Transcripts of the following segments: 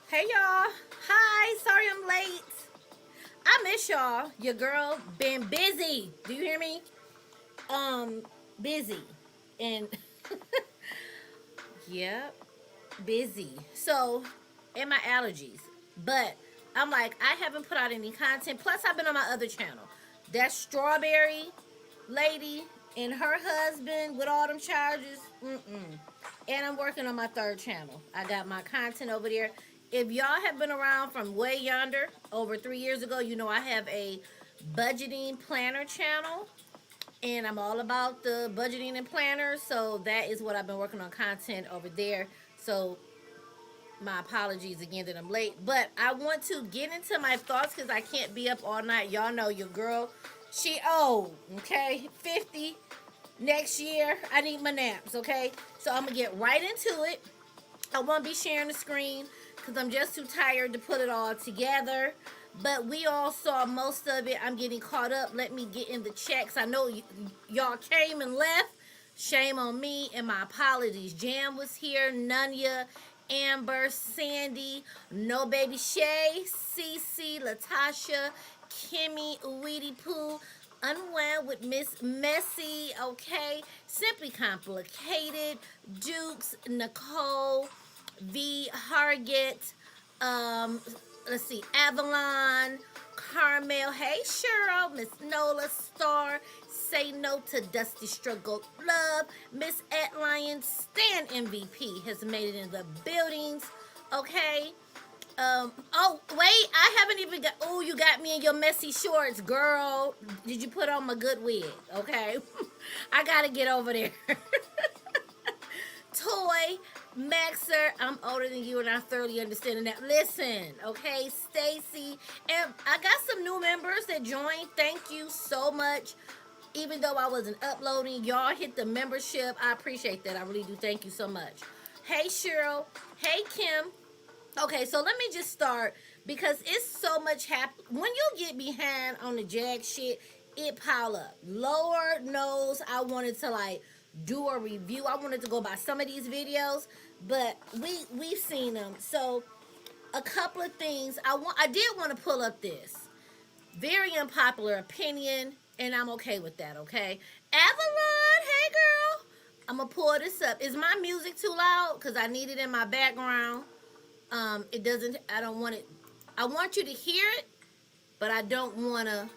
Hey y'all. Hi, sorry I'm late. I miss y'all. Your girl been busy. Do you hear me? Um, busy. And yep, busy. So, and my allergies. But I'm like, I haven't put out any content. Plus, I've been on my other channel. That strawberry lady and her husband with all them charges. Mm-mm. And I'm working on my third channel. I got my content over there. If y'all have been around from way yonder, over 3 years ago, you know I have a budgeting planner channel. And I'm all about the budgeting and planners. So that is what I've been working on content over there. So my apologies again that I'm late, but I want to get into my thoughts because I can't be up all night. Y'all know your girl, she old, okay? 50 next year. I need my naps, okay? So I'm gonna get right into it. I won't be sharing the screen because I'm just too tired to put it all together. But we all saw most of it. I'm getting caught up. Let me get in the checks. I know y'all came and left. Shame on me and my apologies. Jam was here. Nunya, Amber, Sandy, No Baby Shay, Cece, Latasha, Kimmy, Weedy Poo, Unwound with Miss Messy, okay? Simply Complicated, Dukes, Nicole, V, Hargett, um, let's see, Avalon, Carmel, hey Cheryl, Miss Nola, Star, Say No to Dusty Struggle Love, Miss At Lion, Stan MVP has made it in the buildings, okay? Oh, wait, I haven't even got, oh, you got me in your messy shorts, girl. Did you put on my good wig? Okay. I gotta get over there. Toy, Maxer, I'm older than you and I thoroughly understand that. Listen, okay, Stacy, and I got some new members that joined. Thank you so much. Even though I wasn't uploading, y'all hit the membership. I appreciate that. I really do. Thank you so much. Hey, Cheryl. Hey, Kim. Okay, so let me just start because it's so much happen. When you get behind on the Jag shit, it pile up. Lord knows I wanted to like do a review. I wanted to go by some of these videos, but we've seen them. So a couple of things I did want to pull up this very unpopular opinion, and I'm okay with that. Okay, Avalon, hey girl, I'm gonna pull this up. Is my music too loud? Cause I need it in my background. It doesn't. I don't want it. I want you to hear it, but I don't want to.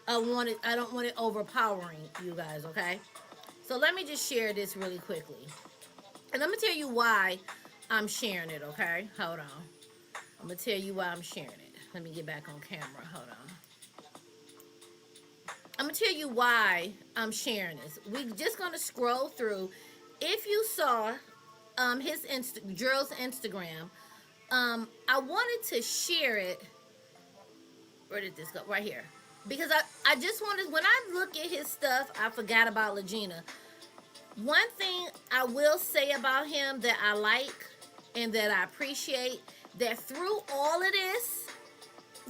I want it. I don't want it overpowering you guys. Okay. So let me just share this really quickly, and let me tell you why I'm sharing it. Okay. Hold on. I'm gonna tell you why I'm sharing it. Let me get back on camera. Hold on. I'm gonna tell you why I'm sharing this. We're just gonna scroll through. If you saw his Gerald's Instagram, I wanted to share it. Where did this go? Right here. Because I just wanted, when I look at his stuff, I forgot about Legina. One thing I will say about him that I like and that I appreciate, that through all of this,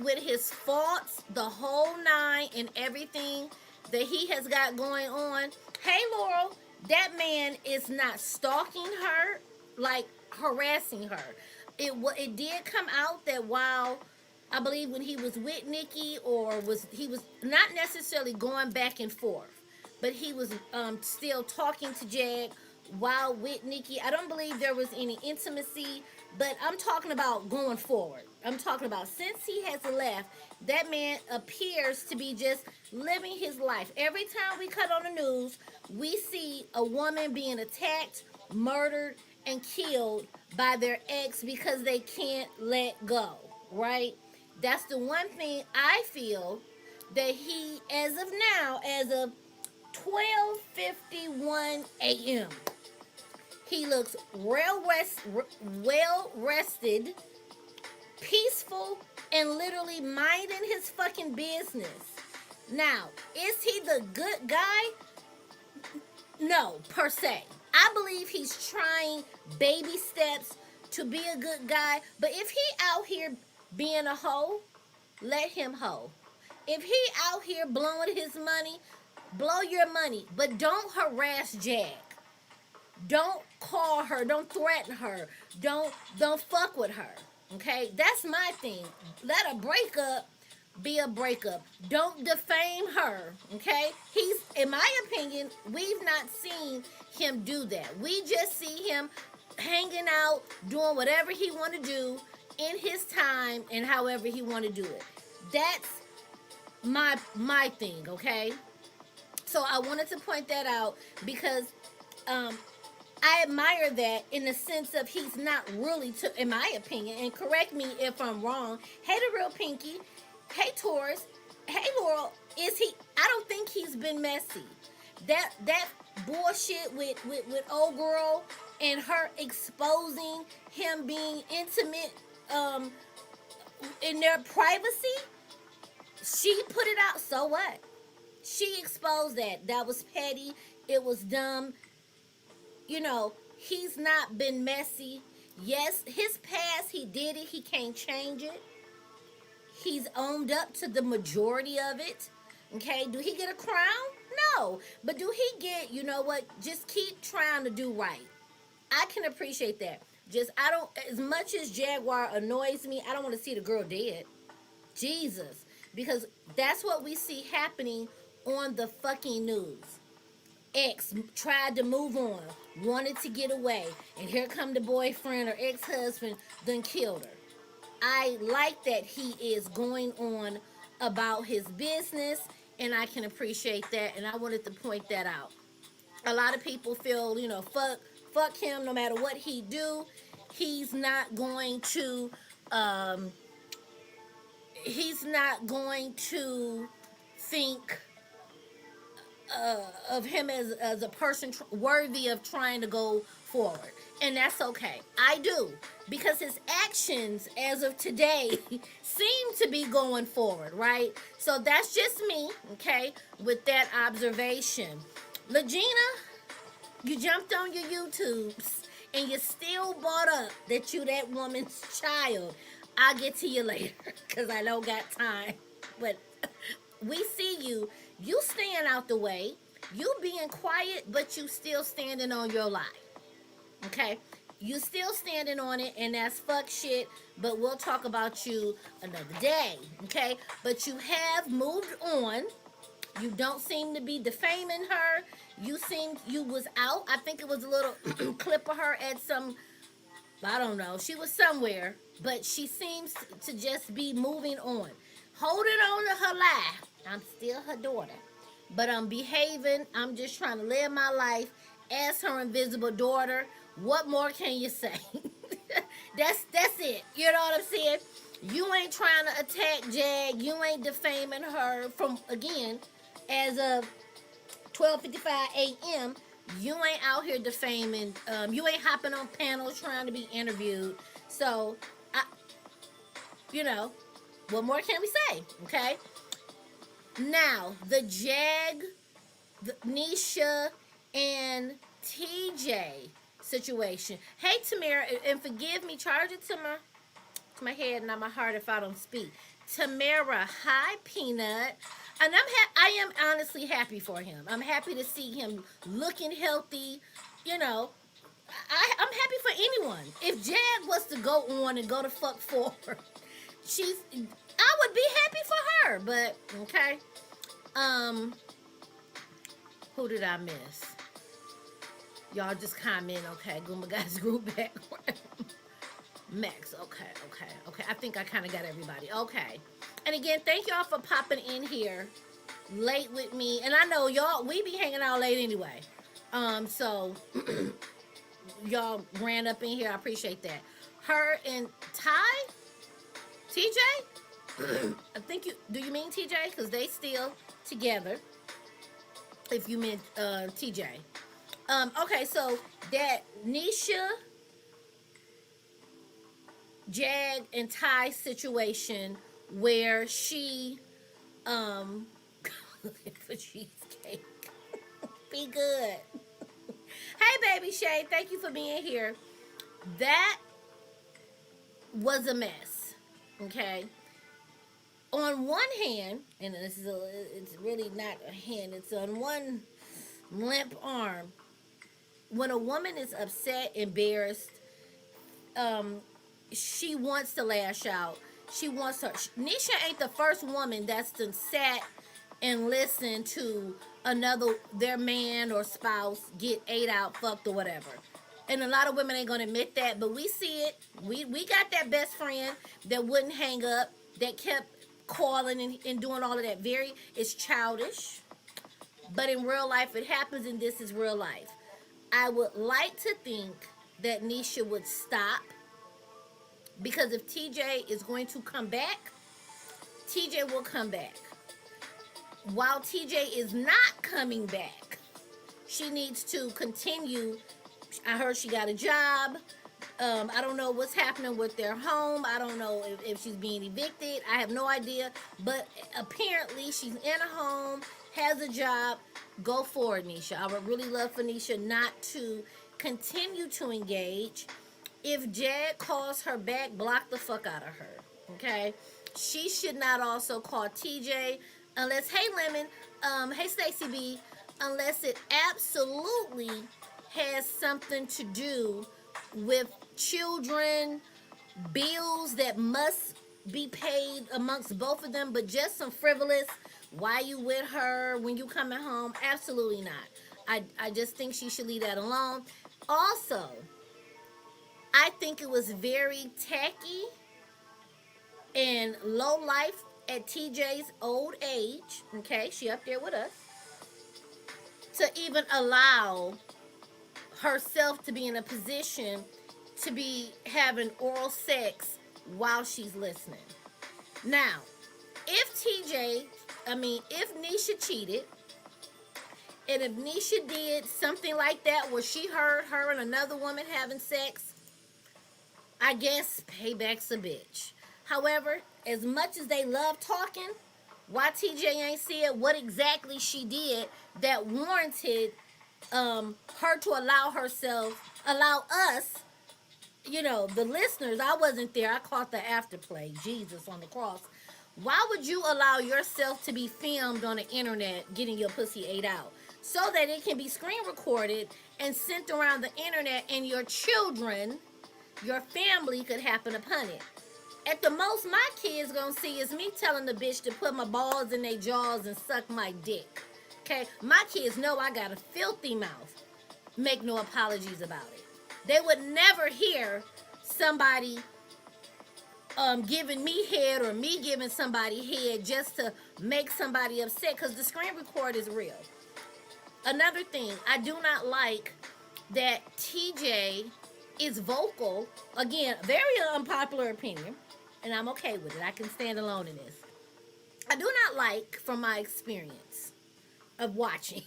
with his faults, the whole nine, and everything that he has got going on, hey Laurel, that man is not stalking her, like harassing her. It did come out that while I believe when he was with Nikki, or he was not necessarily going back and forth, but he was still talking to Jag while with Nikki. I don't believe there was any intimacy, but I'm talking about going forward. I'm talking about since he has left, that man appears to be just living his life. Every time we cut on the news, we see a woman being attacked, murdered, and killed by their ex because they can't let go, right? That's the one thing I feel that he, as of now, as of 12:51 a.m., he looks well rested, peaceful, and literally minding his fucking business. Now, is he the good guy? No, per se. I believe he's trying baby steps to be a good guy. But if he out here being a hoe, let him hoe. If he out here blowing his money, blow your money. But don't harass Jag. Don't call her. Don't threaten her. Don't fuck with her. Okay, that's my thing. Let a breakup be a breakup. Don't defame her. Okay, he's, in my opinion, we've not seen him do that. We just see him hanging out, doing whatever he want to do in his time and however he want to do it. That's my thing. Okay, so I wanted to point that out because um, I admire that in the sense of he's not really, to, in my opinion, and correct me if I'm wrong. Hey, the real Pinky. Hey, Taurus. Hey, Laurel. Is he? I don't think he's been messy. That bullshit with old girl and her exposing him being intimate um in their privacy. She put it out. So what? She exposed that. That was petty. It was dumb. You know, he's not been messy. Yes, his past, he did it. He can't change it. He's owned up to the majority of it. Okay, do he get a crown? No. But do he get, you know what, just keep trying to do right. I can appreciate that. Just, I don't, as much as Jaguar annoys me, I don't want to see the girl dead. Jesus. Because that's what we see happening on the fucking news. Ex tried to move on, wanted to get away, and here come the boyfriend or ex-husband, then killed her. I like that he is going on about his business, and I can appreciate that, and I wanted to point that out. A lot of people feel, you know, fuck him no matter what he do. He's not going to um he's not going to think of him as a person worthy of trying to go forward. And that's okay. I do. Because his actions as of today seem to be going forward, right? So that's just me, okay, with that observation. Legina, you jumped on your YouTubes and you still brought up that you that woman's child. I'll get to you later because I don't got time. But we see you. You staying out the way. You being quiet, but you still standing on your lie. Okay? You still standing on it, and that's fuck shit, but we'll talk about you another day. Okay? But you have moved on. You don't seem to be defaming her. You was out. I think it was a little clip of her at some, I don't know. She was somewhere, but she seems to just be moving on. Holding on to her lie. I'm still her daughter. But I'm behaving. I'm just trying to live my life as her invisible daughter. What more can you say? that's it. You know what I'm saying? You ain't trying to attack Jag. You ain't defaming her from, again, as of 12:55 a.m. You ain't out here defaming. You ain't hopping on panels trying to be interviewed. So, you know, what more can we say? Okay? Now, the Nisha and TJ situation. Hey, Tamara, and forgive me, charge it to my head, not my heart if I don't speak. Tamara, hi, Peanut. And I am honestly happy for him. I'm happy to see him looking healthy. You know, I'm happy for anyone. If Jag was to go on and go to fuck forward, I would be happy for her. But okay, who did I miss? Y'all just comment. Okay, Goomba guys group back. Max. Okay. I think I kind of got everybody. Okay. And again, thank y'all for popping in here late with me. And I know y'all, we be hanging out late anyway. So y'all ran up in here. I appreciate that. Her and TJ? I think do you mean TJ? Because they still together. If you meant TJ. Okay, so that Nisha, Jag, and Ty situation where she for cheesecake. Be good. Hey, baby Shay, thank you for being here. That was a mess. Okay. On one hand, and it's really not a hand, it's on one limp arm. When a woman is upset, embarrassed, she wants to lash out. She wants her. Nisha ain't the first woman that's done sat and listened to their man or spouse get ate out, fucked, or whatever. And a lot of women ain't gonna admit that, but we see it. We got that best friend that wouldn't hang up, that kept calling and doing all of that. It's childish, but in real life it happens, and this is real life. I would like to think that Nisha would stop, because if TJ is going to come back, TJ will come back. While TJ is not coming back, she needs to continue. I heard she got a job. I don't know what's happening with their home. I don't know if she's being evicted. I have no idea. But apparently she's in a home, has a job. Go for it, Nisha. I would really love for Nisha not to continue to engage. If Jag calls her back, block the fuck out of her. Okay? She should not also call TJ unless, hey Lemon, hey Stacey B, unless it absolutely has something to do with children, bills that must be paid amongst both of them, but just some frivolous, why you with her when you coming home? Absolutely not. I just think she should leave that alone. Also, I think it was very tacky and low life at TJ's old age, okay, she up there with us, to even allow herself to be in a position to be having oral sex while she's listening. Now, if Nisha cheated, and if Nisha did something like that where she heard her and another woman having sex, I guess payback's a bitch. However, as much as they love talking, why TJ ain't said what exactly she did that warranted her to allow us, the listeners. I wasn't there. I caught the afterplay. Jesus on the cross. Why would you allow yourself to be filmed on the internet getting your pussy ate out so that it can be screen recorded and sent around the internet, and your children, your family could happen upon it? At the most, my kids gonna see is me telling the bitch to put my balls in their jaws and suck my dick. Okay? My kids know I got a filthy mouth. Make no apologies about it. They would never hear somebody giving me head or me giving somebody head just to make somebody upset, because the screen record is real. Another thing, I do not like that TJ is vocal. Again, very unpopular opinion, and I'm okay with it. I can stand alone in this. I do not like, from my experience of watching,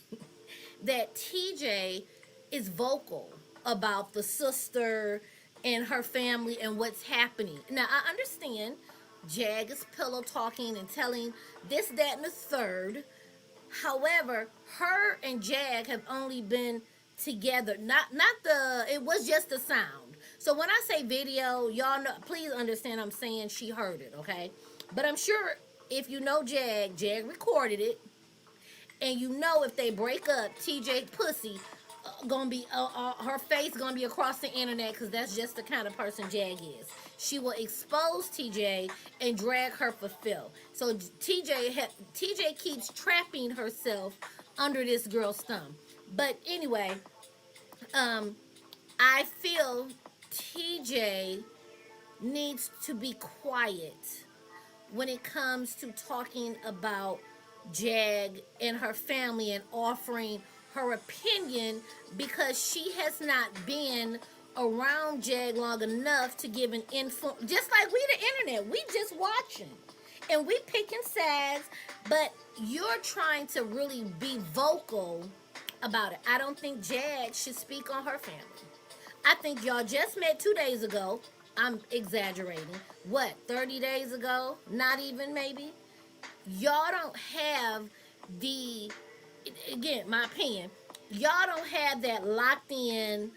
that TJ is vocal about the sister and her family and what's happening. Now, I understand Jag is pillow talking and telling this, that, and the third. However, her and Jag have only been together. It was just the sound. So when I say video, y'all know, please understand I'm saying she heard it, okay? But I'm sure if you know Jag recorded it, and if they break up, TJ pussy gonna be her face gonna be across the internet, because that's just the kind of person Jag is. She will expose TJ and drag her for Phil. So TJ keeps trapping herself under this girl's thumb. But anyway, I feel TJ needs to be quiet when it comes to talking about Jag and her family and offering her opinion, because she has not been around Jag long enough to give an info. Just like we, the internet, we just watching and we picking sides, but you're trying to really be vocal about it. I don't think Jag should speak on her family. I think y'all just met 2 days ago. I'm exaggerating. What, 30 days ago? Not even, maybe? Y'all don't have again, my opinion, y'all don't have that locked in,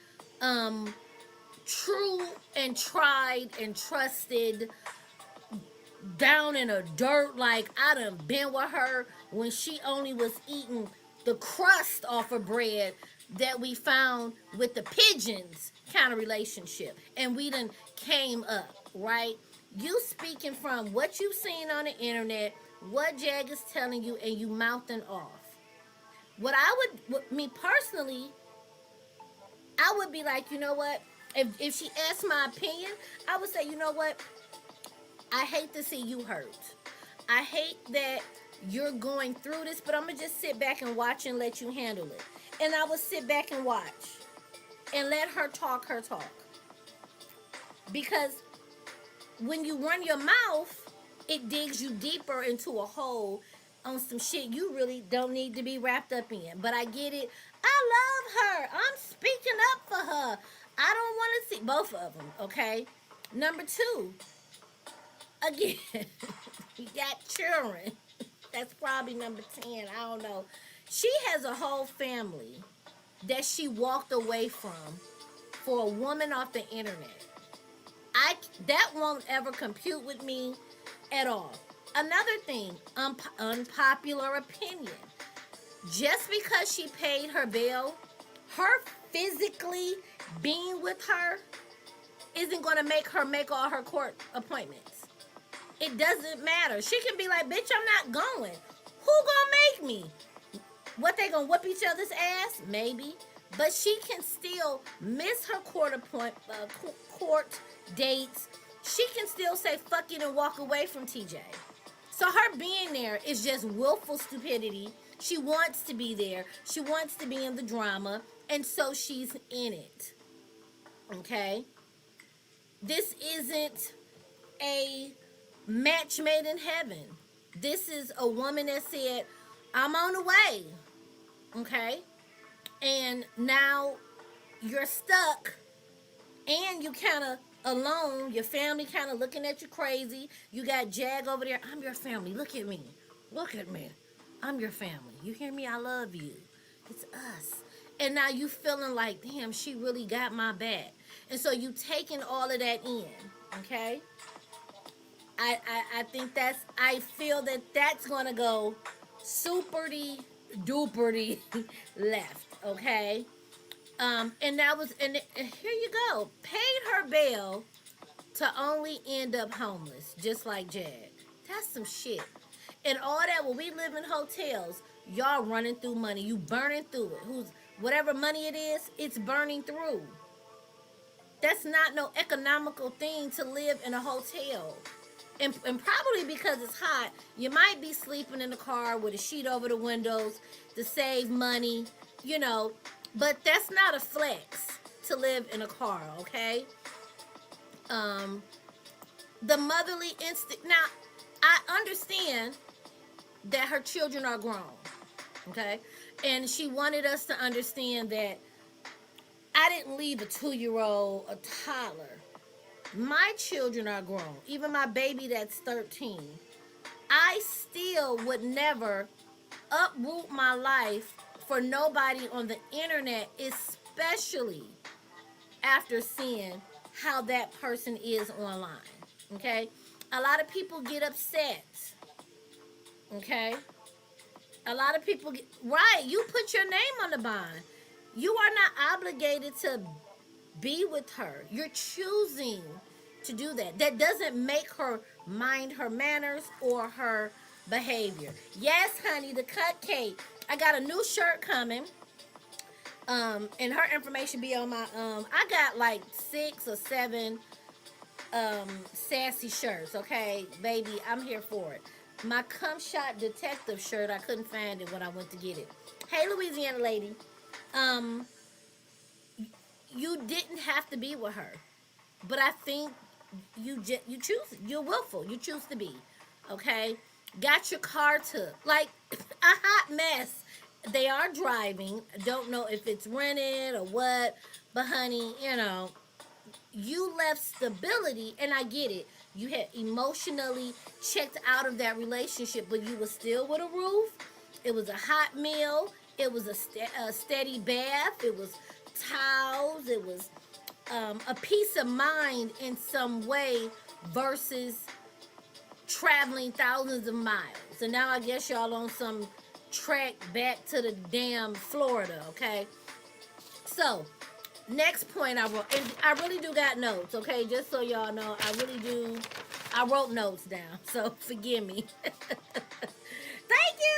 true and tried and trusted, down in the dirt, like I done been with her when she only was eating the crust off of bread that we found with the pigeons kind of relationship, and we done came up. right? You speaking from what you've seen on the internet, what Jag is telling you, and you mouthing off. Me personally, I would be like, you know what? If she asked my opinion, I would say, you know what? I hate to see you hurt. I hate that you're going through this, but I'm gonna just sit back and watch and let you handle it. And I would sit back and watch and let her talk her talk. Because when you run your mouth, it digs you deeper into a hole on some shit you really don't need to be wrapped up in. But I get it. I love her. I'm speaking up for her. I don't want to see both of them, okay? Number two, again, you got children. That's probably number 10. I don't know. She has a whole family that she walked away from for a woman off the internet. That won't ever compute with me at all. Another thing, unpopular opinion. Just because she paid her bill, her physically being with her isn't going to make her make all her court appointments. It doesn't matter. She can be like, bitch, I'm not going. Who gonna make me? What, they gonna whoop each other's ass? Maybe. But she can still miss her court dates. She can still say fuck it and walk away from TJ. So her being there is just willful stupidity. She wants to be there. She wants to be in the drama. And so she's in it. Okay? This isn't a match made in heaven. This is a woman that said, I'm on the way. Okay? And now you're stuck and you kind of alone. Your family kind of looking at you crazy. You got Jag over there. I'm your family. Look at me. Look at me. I'm your family. You hear me? I love you. It's us. And now you feeling like, damn, she really got my back. And so you taking all of that in. Okay? I think I feel that that's going to go superdy duperdy left. Okay? And here you go. Paid her bail to only end up homeless, just like Jag. That's some shit. And all that, when we live in hotels, y'all running through money. You burning through it. Whatever money it is, it's burning through. That's not no economical thing to live in a hotel. And probably because it's hot, you might be sleeping in the car with a sheet over the windows to save money, you know. But that's not a flex to live in a car, okay? The motherly instinct. Now, I understand that her children are grown, okay? And she wanted us to understand that I didn't leave a 2-year-old, a toddler. My children are grown. Even my baby that's 13. I still would never uproot my life for nobody on the internet, especially after seeing how that person is online. Okay? A lot of people get upset. Okay? A lot of people get, right, you put your name on the bond. You are not obligated to be with her. You're choosing to do that. That doesn't make her mind her manners or her behavior. Yes, honey, the cupcake. I got a new shirt coming. And her information be on my I got like 6 or 7 sassy shirts, okay? Baby, I'm here for it. My cum shot detective shirt, I couldn't find it when I went to get it. Hey, Louisiana lady. You didn't have to be with her, but I think you choose. You're willful. You choose to be, okay? Got your car took, like a hot mess. They are driving. Don't know if it's rented or what, but honey, you know, you left stability, and I get it. You had emotionally checked out of that relationship, but you were still with a roof. It was a hot meal. It was a steady bath. It was towels. It was a peace of mind in some way versus traveling thousands of miles. And now I guess y'all on some track back to the damn Florida, okay? So Next point I wrote, and I really do got notes, okay? Just so y'all know, I really do. I wrote notes down, so forgive me. Thank you.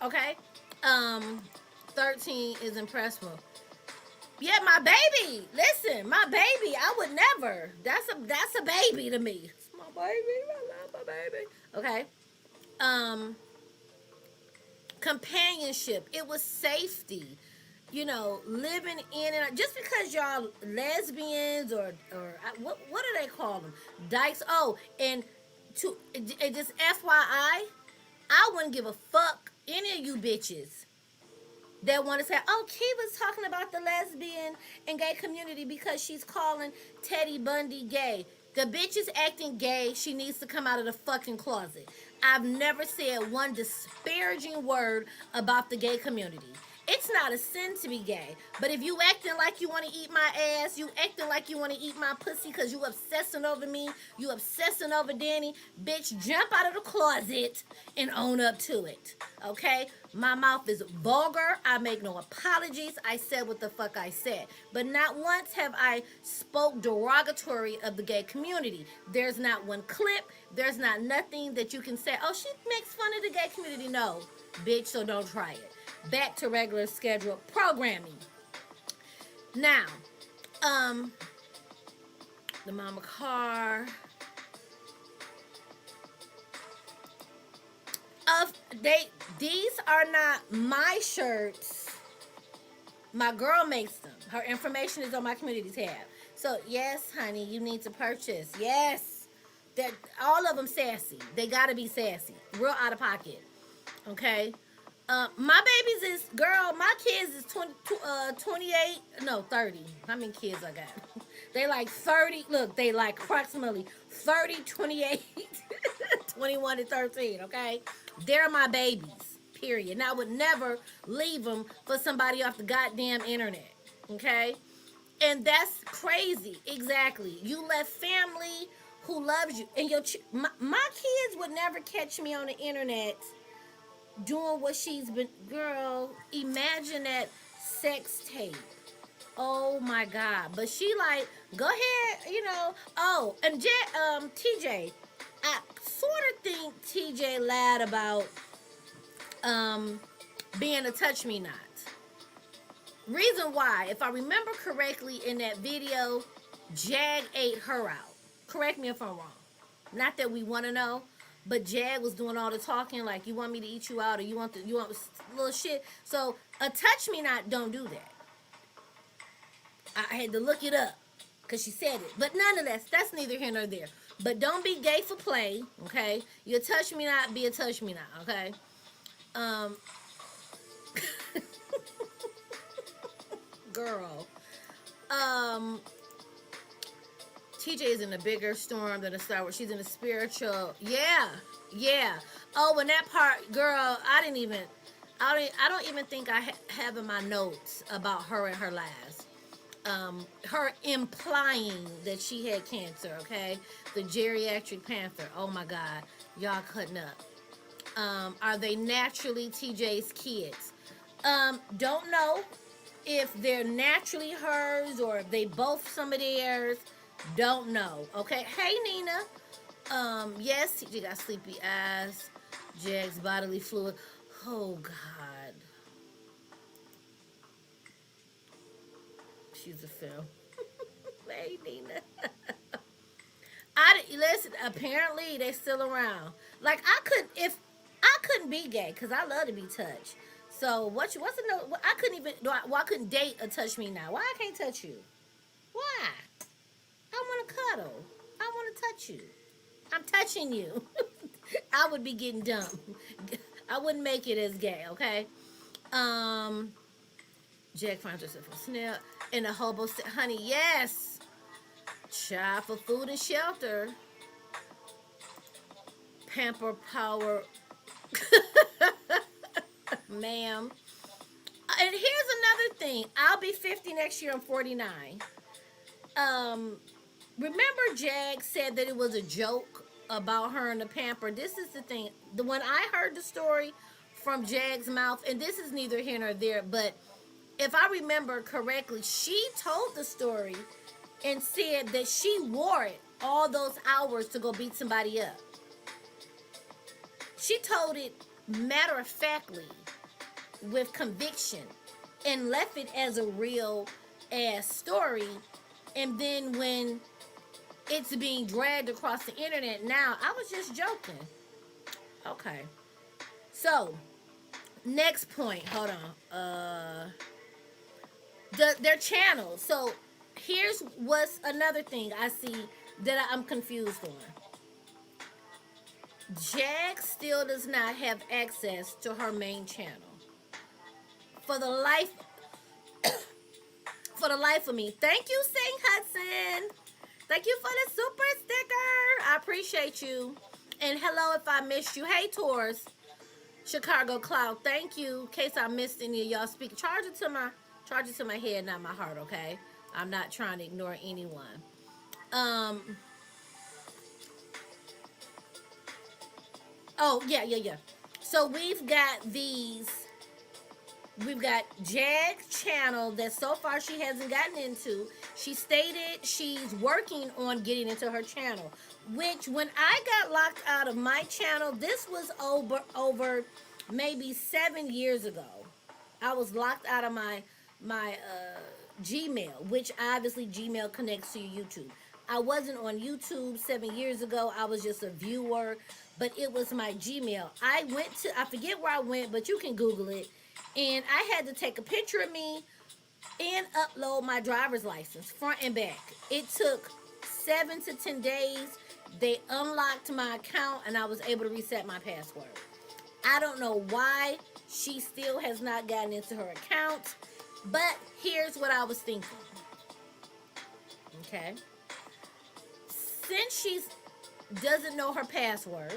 Okay. Okay. Um, 13 is impressive. Yeah, my baby. Listen, my baby. I would never. That's a baby to me. It's my baby. I love my baby. Okay. Um, companionship. It was safety. You know, living in and just because y'all lesbians or what do they call them? Dykes. Oh, and just FYI, I wouldn't give a fuck any of you bitches that want to say, oh, Kiva's talking about the lesbian and gay community because she's calling Teddy Bundy gay. The bitch is acting gay. She needs to come out of the fucking closet. I've never said one disparaging word about the gay community. It's not a sin to be gay. But if you acting like you want to eat my ass, you acting like you want to eat my pussy because you obsessing over me, you obsessing over Danny, bitch, jump out of the closet and own up to it. Okay? My mouth is vulgar. I make no apologies. I said what the fuck I said. But not once have I spoke derogatory of the gay community. There's not one clip. There's not nothing that you can say, oh, she makes fun of the gay community. No, bitch, so don't try it. Back to regular scheduled programming. Now, the mama car. These are not my shirts. My girl makes them. Her information is on my community tab. So yes, honey, you need to purchase. Yes, that all of them sassy. They gotta be sassy, real out of pocket. Okay. My babies is, girl, my kids is 28, no, 30. How many kids I got? They like 30, look, they like approximately 30, 28, 21, and 13, okay? They're my babies, period. And I would never leave them for somebody off the goddamn internet, okay? And that's crazy, exactly. You left family who loves you. And my kids would never catch me on the internet doing what she's been. Girl, imagine that sex tape. Oh my god. But she like, go ahead, you know. Oh, and TJ, I sort of think TJ lied about being a touch me not. Reason why, if I remember correctly in that video, Jag ate her out. Correct me if I'm wrong. Not that we want to know, but Jag was doing all the talking, like, you want me to eat you out, or you want little shit. So a touch me not don't do that. I had to look it up because she said it. But nonetheless, that's neither here nor there. But don't be gay for play, okay? You touch me not, be a touch me not, okay? Girl. TJ is in a bigger storm than a Star Wars. She's in a spiritual. Yeah. Oh, and that part, girl, I don't even think I have in my notes about her and her lives. Her implying that she had cancer, okay? The geriatric panther. Oh my God. Y'all cutting up. Are they naturally TJ's kids? Don't know if they're naturally hers or if they both some of theirs. Don't know. Okay. Hey, Nina. Yes, TJ got sleepy eyes. Jag's bodily fluid. Oh God. She's a film. Hey, Nina. Listen. Apparently, they still around. Like I couldn't be gay because I love to be touched. So what's the no? I couldn't even. I couldn't date a touch me now. Why I can't touch you? Why? I want to cuddle. I want to touch you. I'm touching you. I would be getting dumb. I wouldn't make it as gay, okay? Jack finds herself a snail in a hobo. Honey, yes. Child for food and shelter. Pamper power. Ma'am. And here's another thing. I'll be 50 next year. I'm 49. Remember Jag said that it was a joke about her and the pamper. This is the thing. When I heard the story from Jag's mouth, and this is neither here nor there, but if I remember correctly, she told the story and said that she wore it all those hours to go beat somebody up. She told it matter of factly with conviction and left it as a real ass story. And then when it's being dragged across the internet now, I was just joking. Okay. So, next point. Hold on. Their channel. So, here's what's another thing I see that I'm confused on. Jag still does not have access to her main channel. For the life of me. Thank you, Sing Hudson. Thank you for the super sticker. I appreciate you. And hello if I missed you. Hey, Taurus. Chicago Cloud. Thank you. In case I missed any of y'all speak. Charge it to my head, not my heart, okay? I'm not trying to ignore anyone. Oh, yeah. So we've got Jag's channel that so far she hasn't gotten into. She stated she's working on getting into her channel, which when I got locked out of my channel, this was over maybe 7 years ago. I was locked out of my Gmail, which obviously Gmail connects to your YouTube. I wasn't on YouTube 7 years ago. I was just a viewer, but it was my Gmail. I forget where I went, but you can Google it. And I had to take a picture of me and upload my driver's license, front and back. It took 7 to 10 days. They unlocked my account, and I was able to reset my password. I don't know why she still has not gotten into her account, but here's what I was thinking. Okay. Since she doesn't know her passwords,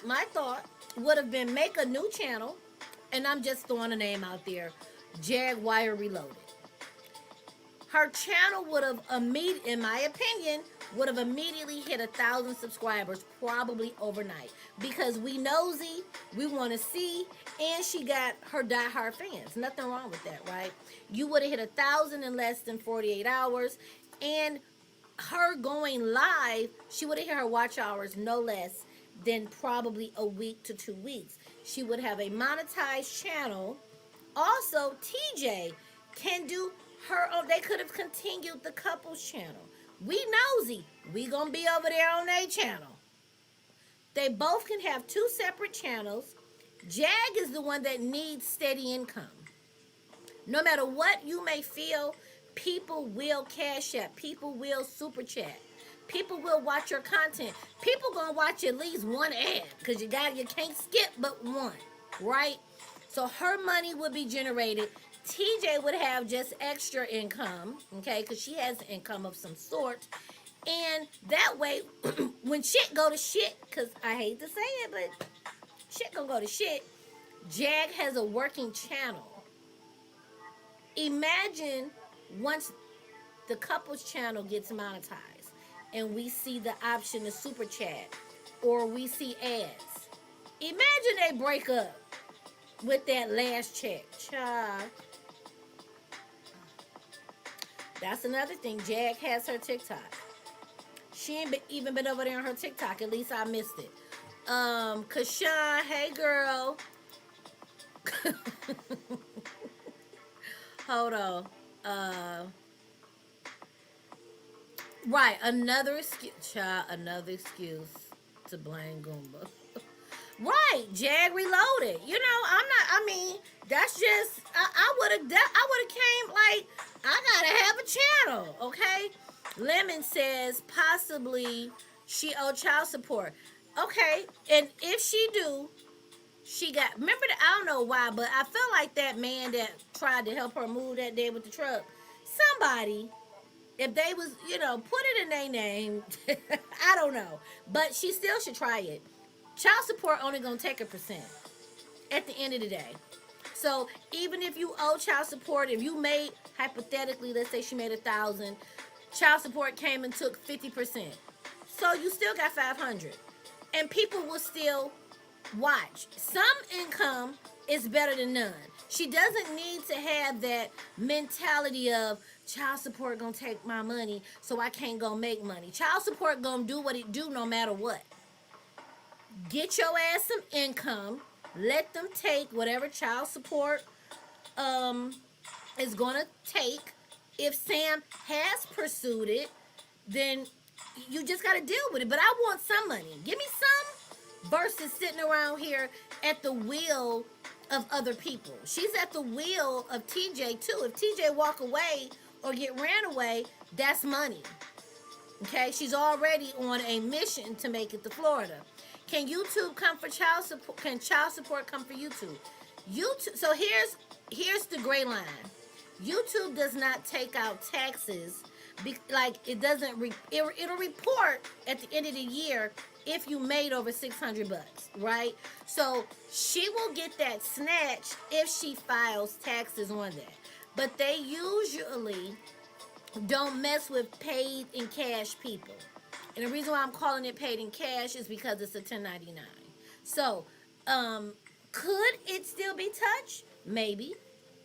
my thought would have been make a new channel, and I'm just throwing a name out there, Jaguar Reloaded. Her channel would have in my opinion, would have immediately hit 1,000 subscribers probably overnight, because we nosy, we want to see, and she got her diehard fans. Nothing wrong with that, right? You would have hit 1,000 in less than 48 hours, and her going live, she would have hit her watch hours no less than probably a week to 2 weeks. She would have a monetized channel. Also, TJ can do her own. They could have continued the couples channel. We nosy. We gonna be over there on their channel. They both can have 2 separate channels. Jag is the one that needs steady income. No matter what you may feel, people will cash app. People will super chat. People will watch your content. People gonna watch at least one ad, because you can't skip but one, right? So her money would be generated. TJ would have just extra income, okay, because she has income of some sort. And that way, when shit go to shit, because I hate to say it, but shit gonna go to shit, Jag has a working channel. Imagine once the couples channel gets monetized and we see the option to super chat, or we see ads. Imagine they break up with that last check. Child. That's another thing. Jag has her TikTok. She ain't even been over there on her TikTok. At least I missed it. Kashawn, hey girl. Hold on. Right, another excuse, child, another excuse to blame Goomba. Right, Jag Reloaded. You know, that's just, I would have came like, I gotta have a channel, okay? Lemon says possibly she owed child support. Okay, and if she do, remember that, I don't know why, but I felt like that man that tried to help her move that day with the truck, somebody, if they was, put it in their name, I don't know. But she still should try it. Child support only going to take 1% at the end of the day. So even if you owe child support, if you made, hypothetically, let's say she made 1,000, child support came and took 50%. So you still got 500. And people will still watch. Some income is better than none. She doesn't need to have that mentality of child support gonna take my money, so I can't go make money. Child support gonna do what it do no matter what. Get your ass some income. Let them take whatever child support um is gonna take. If Sam has pursued it, then you just gotta deal with it. But I want some money. Give me some versus sitting around here at the wheel of other people. She's at the wheel of TJ too. If TJ walk away or get ran away, that's money. Okay, she's already on a mission to make it to Florida. Can YouTube come for child support? Can child support come for YouTube? YouTube. So here's the gray line. YouTube does not take out taxes. Like it doesn't. It'll report at the end of the year if you made over $600, right? So she will get that snatch if she files taxes on that. But they usually don't mess with paid in cash people. And the reason why I'm calling it paid in cash is because it's a 1099. So, could it still be touched? Maybe.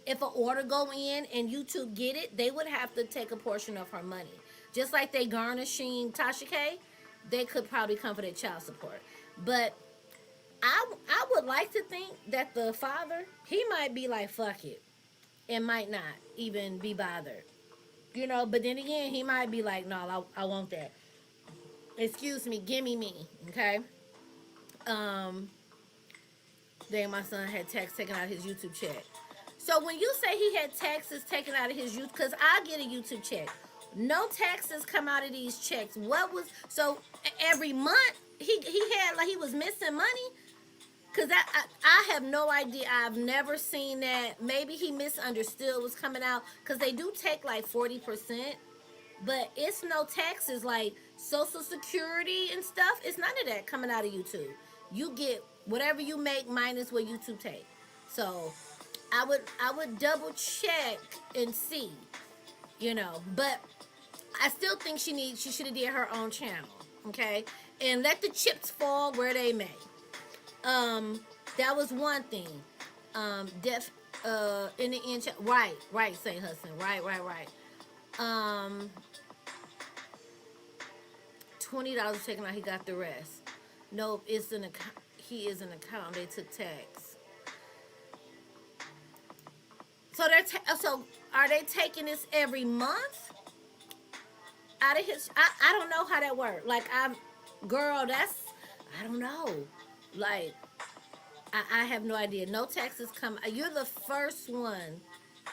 If an order go in and YouTube get it, they would have to take a portion of her money. Just like they garnishing Tasha K, they could probably come for their child support. But I would like to think that the father, he might be like, fuck it. And might not even be bothered. You know, but then again, he might be like, no, I want that. Excuse me, gimme me, okay? Then my son had tax taken out of his YouTube check. So when you say he had taxes taken out of his YouTube, because I get a YouTube check. No taxes come out of these checks. So every month he had, like he was missing money? Because I have no idea. I've never seen that. Maybe he misunderstood what's coming out. Because they do take like 40%. But it's no taxes like Social Security and stuff. It's none of that coming out of YouTube. You get whatever you make minus what YouTube take. So I would double check and see, you know. But I still think she should have did her own channel, okay? And let the chips fall where they may. That was one thing. In the end, right, St. Hudson, right. $20 taken out. He got the rest. Nope, it's an account. He is an account. They took tax. So are they taking this every month out of his? I don't know how that works. Like I don't know. Like I have no idea. No taxes come. You're the first one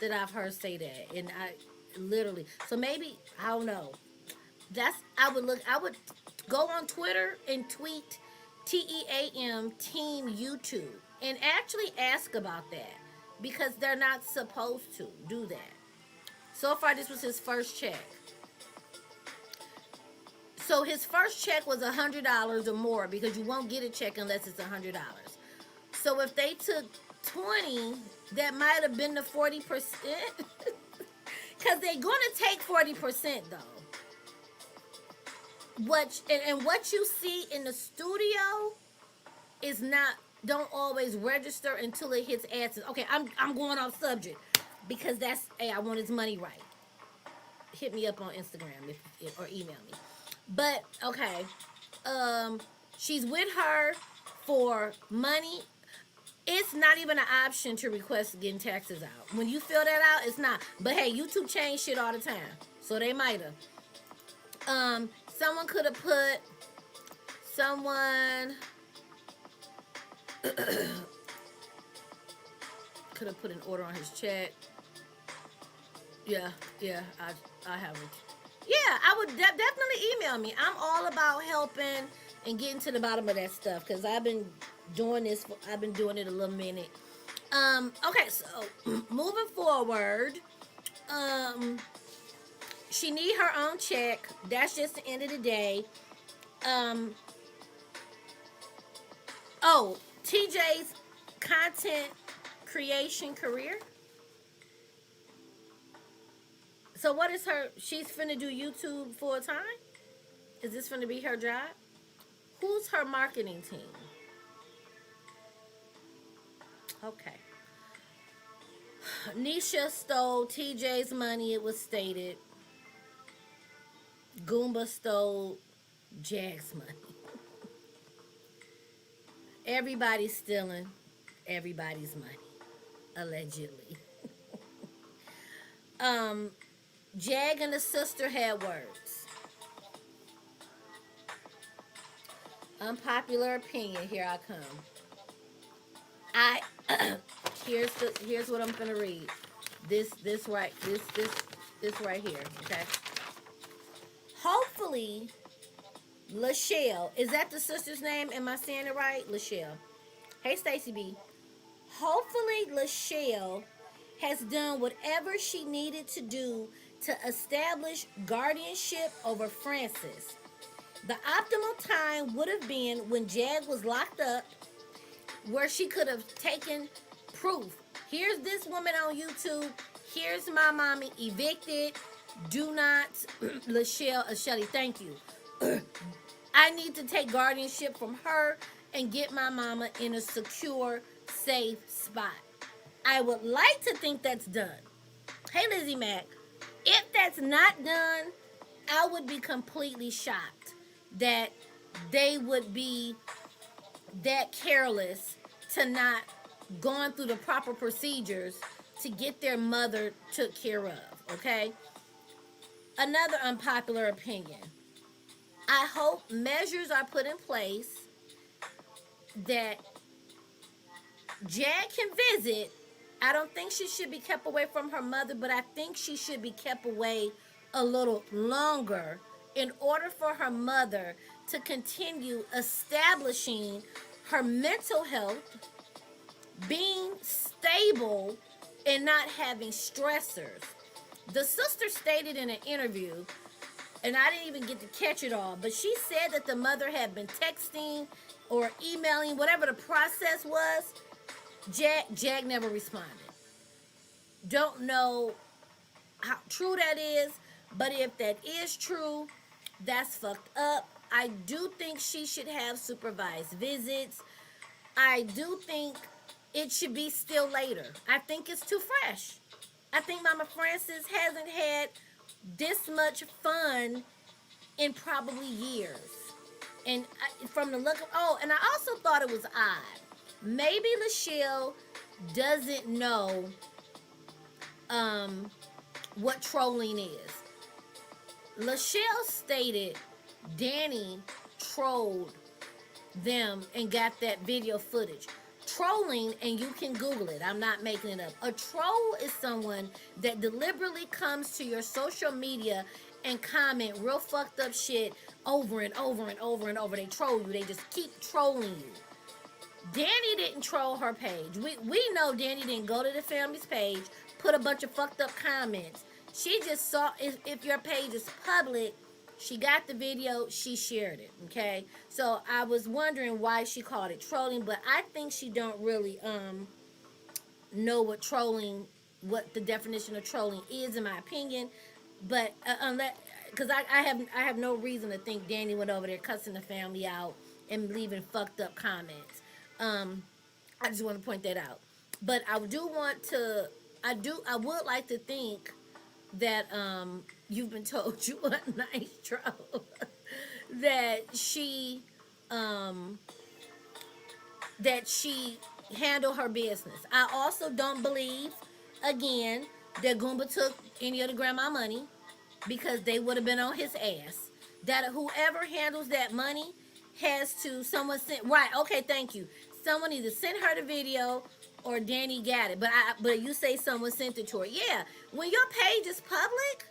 that I've heard say that, and I literally. So maybe I don't know. I would go on Twitter and tweet TEAM Team YouTube and actually ask about that because they're not supposed to do that. So far, this was his first check. So his first check was $100 or more because you won't get a check unless it's $100. So if they took 20, that might have been the 40%. Because they're going to take 40% though. What you see in the studio is don't always register until it hits ads. Okay, I'm going off subject because I want his money right. Hit me up on Instagram or email me. But okay, she's with her for money. It's not even an option to request getting taxes out. When you fill that out, it's not. But hey, YouTube change shit all the time, so they might have. Someone could have put could have put an order on his check. Yeah, I haven't. Yeah, I would definitely email me. I'm all about helping and getting to the bottom of that stuff because I've been doing it a little minute. Okay, so moving forward, she need her own check. That's just the end of the day. TJ's content creation career. So what is she's finna do YouTube full time? Is this finna be her job? Who's her marketing team? Okay. Nisha stole TJ's money, it was stated. Goomba stole Jag's money. Everybody's stealing everybody's money, allegedly. Um, Jag and the sister had words. Unpopular opinion. Here I come. I here's what I'm gonna read. This right here. Okay. Hopefully, Lachelle, is that the sister's name? Am I saying it right? Lachelle. Hey, Stacy B. Hopefully, Lachelle has done whatever she needed to do to establish guardianship over Francis. The optimal time would have been when Jag was locked up, where she could have taken proof. Here's this woman on YouTube. Here's my mommy evicted. Do not, Lachelle, Shelly, thank you. I need to take guardianship from her and get my mama in a secure, safe spot. I would like to think that's done. Hey, Lizzie Mac, if that's not done, I would be completely shocked that they would be that careless to not going through the proper procedures to get their mother took care of, okay? Another unpopular opinion. I hope measures are put in place that Jag can visit. I don't think she should be kept away from her mother, but I think she should be kept away a little longer in order for her mother to continue establishing her mental health, being stable, and not having stressors. The sister stated in an interview, and I didn't even get to catch it all, but she said that the mother had been texting or emailing, whatever the process was. Jag never responded. Don't know how true that is, but if that is true, that's fucked up. I do think she should have supervised visits. I do think it should be still later. I think it's too fresh. I think Mama Francis hasn't had this much fun in probably years. And from the look of, and I also thought it was odd. Maybe Lachelle doesn't know what trolling is. Lachelle stated Danny trolled them and got that video footage. Trolling, and you can Google it, I'm not making it up. A troll is someone that deliberately comes to your social media and comment real fucked up shit over and over and over and over. They troll you. They just keep trolling you. Danny didn't troll her page. We know Danny didn't go to the family's page, put a bunch of fucked up comments. She just saw, if your page is public, she got the video, she shared it, okay? So I was wondering why she called it trolling, but I think she don't really know what the definition of trolling is, in my opinion. But unless, because I have no reason to think Danny went over there cussing the family out and leaving fucked up comments. I just want to point that out. But I would like to think that you've been told you a nice troll. that she handled her business. I also don't believe, again, that Goomba took any of the grandma money, because they would have been on his ass. That whoever handles that money has to, someone sent, right, okay, thank you. Someone either sent her the video or Danny got it. But you say someone sent it to her. Yeah, when your page is public,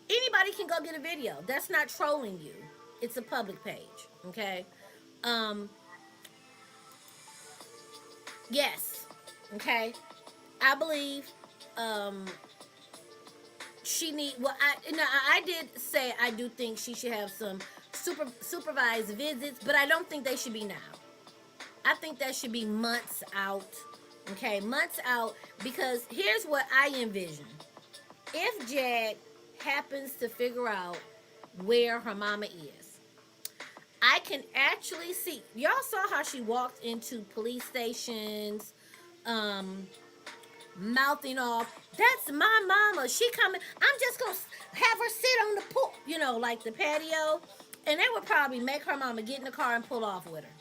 anybody can go get a video. That's not trolling you. It's a public page, okay? Yes, okay? I believe I did say I do think she should have some supervised visits, but I don't think they should be now. I think that should be months out, okay? Months out, because here's what I envision. If Jag happens to figure out where her mama is, I can actually see, y'all saw how she walked into police stations, mouthing off, that's my mama. She coming. I'm just going to have her sit on the pool, you know, like the patio. And they would probably make her mama get in the car and pull off with her.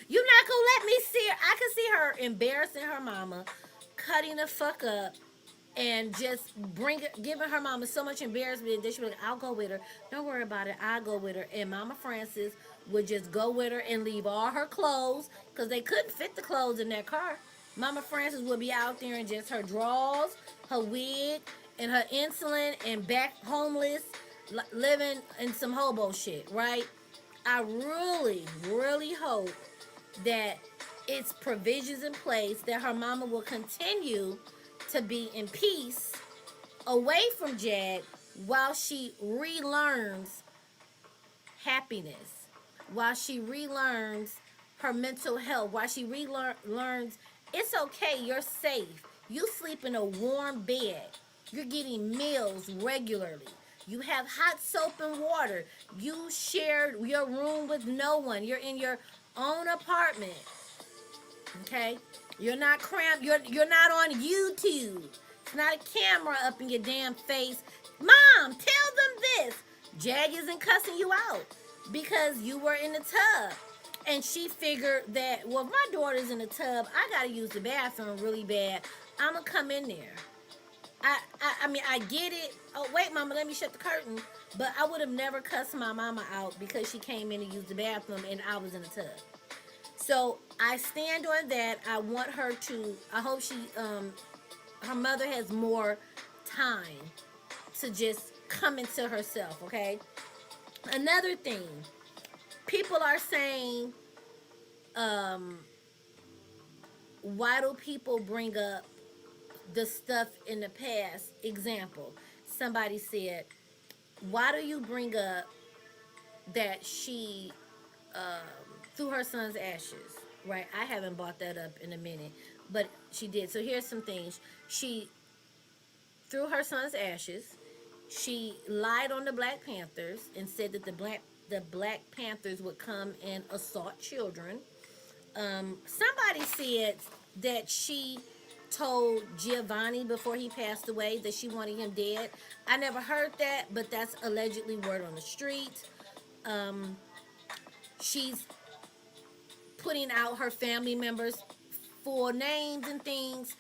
You're not going to let me see her. I can see her embarrassing her mama, cutting the fuck up, and just giving her mama so much embarrassment that she was like, I'll go with her. Don't worry about it. I'll go with her. And Mama Francis would just go with her and leave all her clothes because they couldn't fit the clothes in that car. Mama Francis would be out there in just her drawers, her wig, and her insulin and back homeless, living in some hobo shit, right? I really, really hope that it's provisions in place that her mama will continue to be in peace away from Jag while she relearns happiness, while she relearns her mental health, while she relearns it's okay, you're safe, you sleep in a warm bed, you're getting meals regularly, you have hot soap and water, you share your room with no one, you're in your own apartment, okay? You're not cramped. You're not on YouTube. It's not a camera up in your damn face. Mom, tell them this. Jag isn't cussing you out because you were in the tub. And she figured that, well, if my daughter's in the tub, I got to use the bathroom really bad. I'm going to come in there. I mean, I get it. Oh, wait, Mama, let me shut the curtain. But I would have never cussed my mama out because she came in to use the bathroom and I was in the tub. So I stand on that. I want her to, I hope she, her mother has more time to just come into herself, okay? Another thing, people are saying, why do people bring up the stuff in the past? Example, somebody said, why do you bring up that she, threw her son's ashes, right? I haven't brought that up in a minute, but she did. So here's some things. She threw her son's ashes. She lied on the Black Panthers and said that the Black Panthers would come and assault children. Somebody said that she told Giovanni before he passed away that she wanted him dead. I never heard that, but that's allegedly word on the street. She's putting out her family members' full names and things,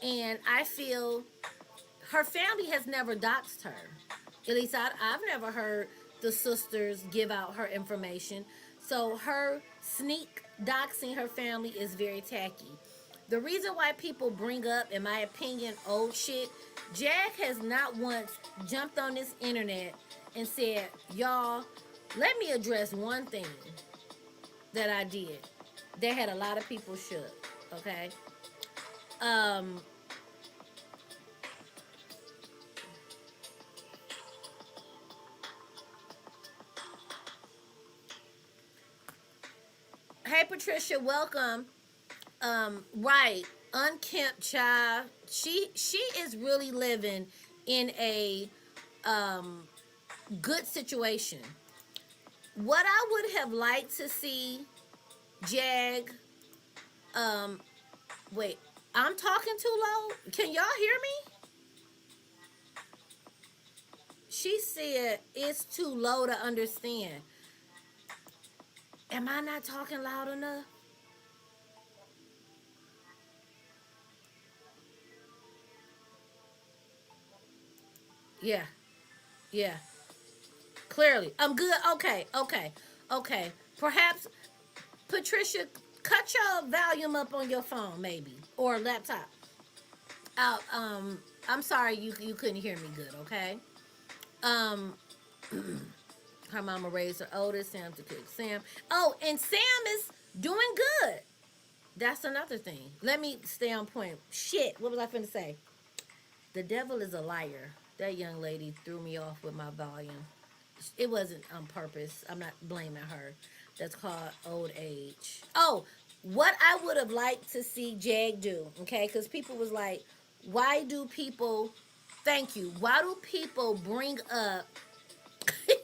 and I feel her family has never doxed her. At least I've never heard the sisters give out her information. So her sneak doxing her family is very tacky. The reason why people bring up, in my opinion, old shit, Jag has not once jumped on this internet and said, y'all, let me address one thing that I did that had a lot of people shook, okay? Hey Patricia, welcome. Right, unkempt child. She is really living in a good situation. What I would have liked to see Jag, wait, I'm talking too low? Can y'all hear me? She said it's too low to understand. Am I not talking loud enough? Yeah, yeah. Clearly. I'm good. Okay. Perhaps, Patricia, cut your volume up on your phone, maybe, or laptop. I'm sorry you couldn't hear me good, okay? Um, her mama raised her oldest, Sam to cook Sam. Oh, and Sam is doing good. That's another thing. Let me stay on point. Shit, what was I finna say? The devil is a liar. That young lady threw me off with my volume. It wasn't on purpose. I'm not blaming her. That's called old age. Oh, what I would have liked to see Jag do, okay? Because people was like, why do people, thank you, why do people bring up, hey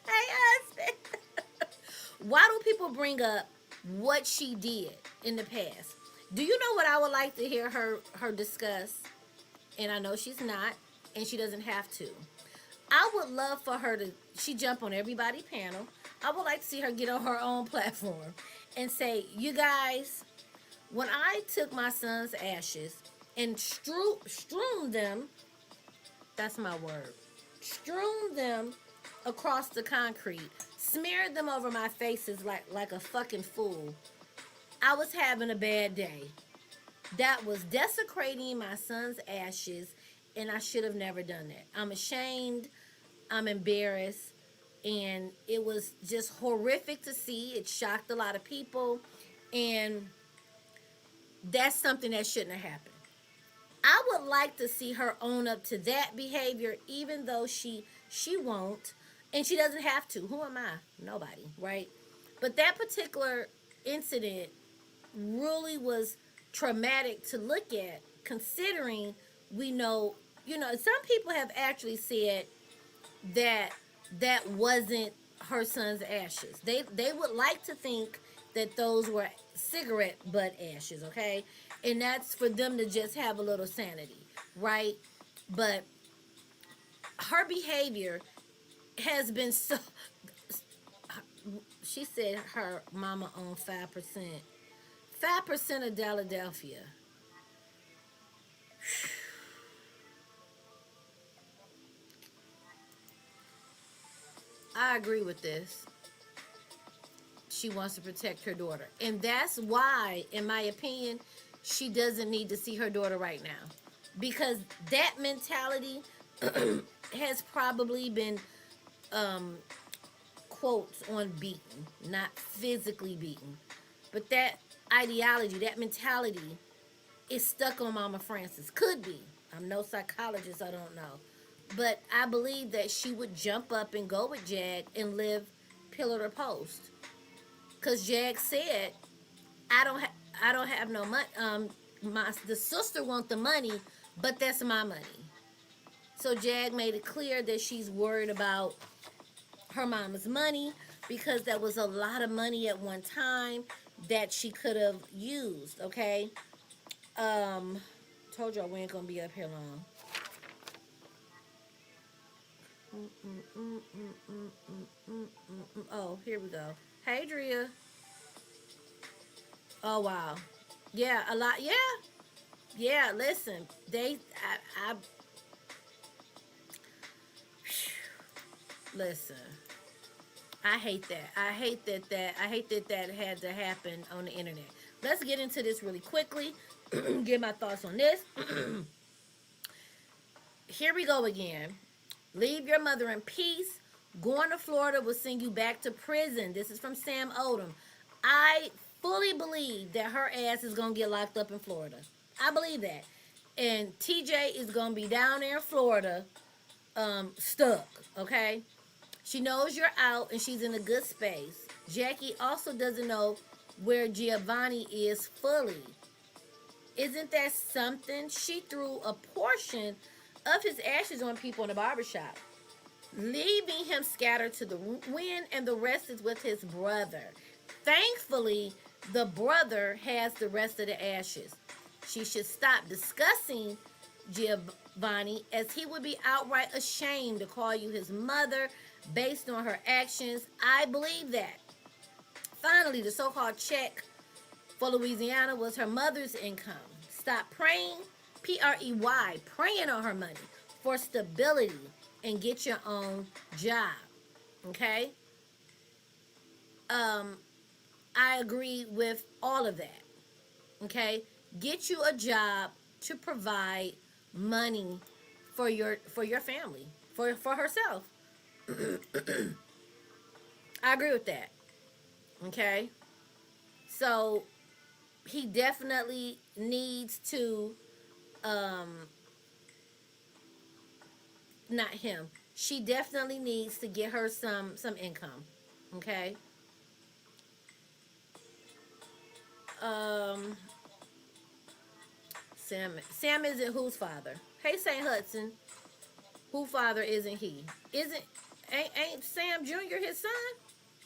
husband, why do people bring up what she did in the past. Do you know what I would like to hear her discuss? And I know she's not, and she doesn't have to. I would love for her to, she jump on everybody panel. I would like to see her get on her own platform and say, you guys, when I took my son's ashes and strewn them, that's my word, strewn them across the concrete, smeared them over my faces like a fucking fool, I was having a bad day. That was desecrating my son's ashes, and I should have never done that. I'm ashamed. I'm embarrassed. And it was just horrific to see. It shocked a lot of people. And that's something that shouldn't have happened. I would like to see her own up to that behavior, even though she won't. And she doesn't have to. Who am I? Nobody, right? But that particular incident really was traumatic to look at, considering we know, some people have actually said that that wasn't her son's ashes. They would like to think that those were cigarette butt ashes, okay? And that's for them to just have a little sanity, right? But her behavior has been so, she said her mama owned 5%. 5% of Philadelphia. I agree with this. She wants to protect her daughter. And that's why, in my opinion, she doesn't need to see her daughter right now. Because that mentality has probably been, quotes on beaten, not physically beaten. But that ideology, that mentality is stuck on Mama Francis. Could be. I'm no psychologist, I don't know. But I believe that she would jump up and go with Jag and live pillar to post. Cause Jag said, I don't have no money. The sister want the money, but that's my money. So Jag made it clear that she's worried about her mama's money, because that was a lot of money at one time that she could have used. Okay. Told y'all we ain't gonna be up here long. Oh, here we go. Hey, Drea. Oh, wow. Yeah, a lot. Yeah. Yeah, listen. Listen. I hate that. I hate that had to happen on the internet. Let's get into this really quickly. Get my thoughts on this. Here we go again. Leave your mother in peace. Going to Florida will send you back to prison. This is from SAM ODEM. I fully believe that her ass is going to get locked up in Florida. I believe that. And TJ is going to be down there in Florida, stuck, okay? She knows you're out and she's in a good space. Jackie also doesn't know where Giovanni is fully. Isn't that something? She threw a portion of his ashes on people in the barbershop, leaving him scattered to the wind, and the rest is with his brother. Thankfully, the brother has the rest of the ashes. She should stop discussing Giovanni, as he would be outright ashamed to call you his mother based on her actions. I believe that. Finally, the so-called check for Louisiana was her mother's income. Stop praying, P-R-E-Y, praying on her money for stability, and get your own job. Okay? I agree with all of that. Okay? Get you a job to provide money for your family, for herself. I agree with that. Okay? So he definitely needs to not him. She definitely needs to get her some income. Okay? Sam isn't whose father? Hey, St. Hudson. Who father isn't he? Ain't Sam Jr. his son?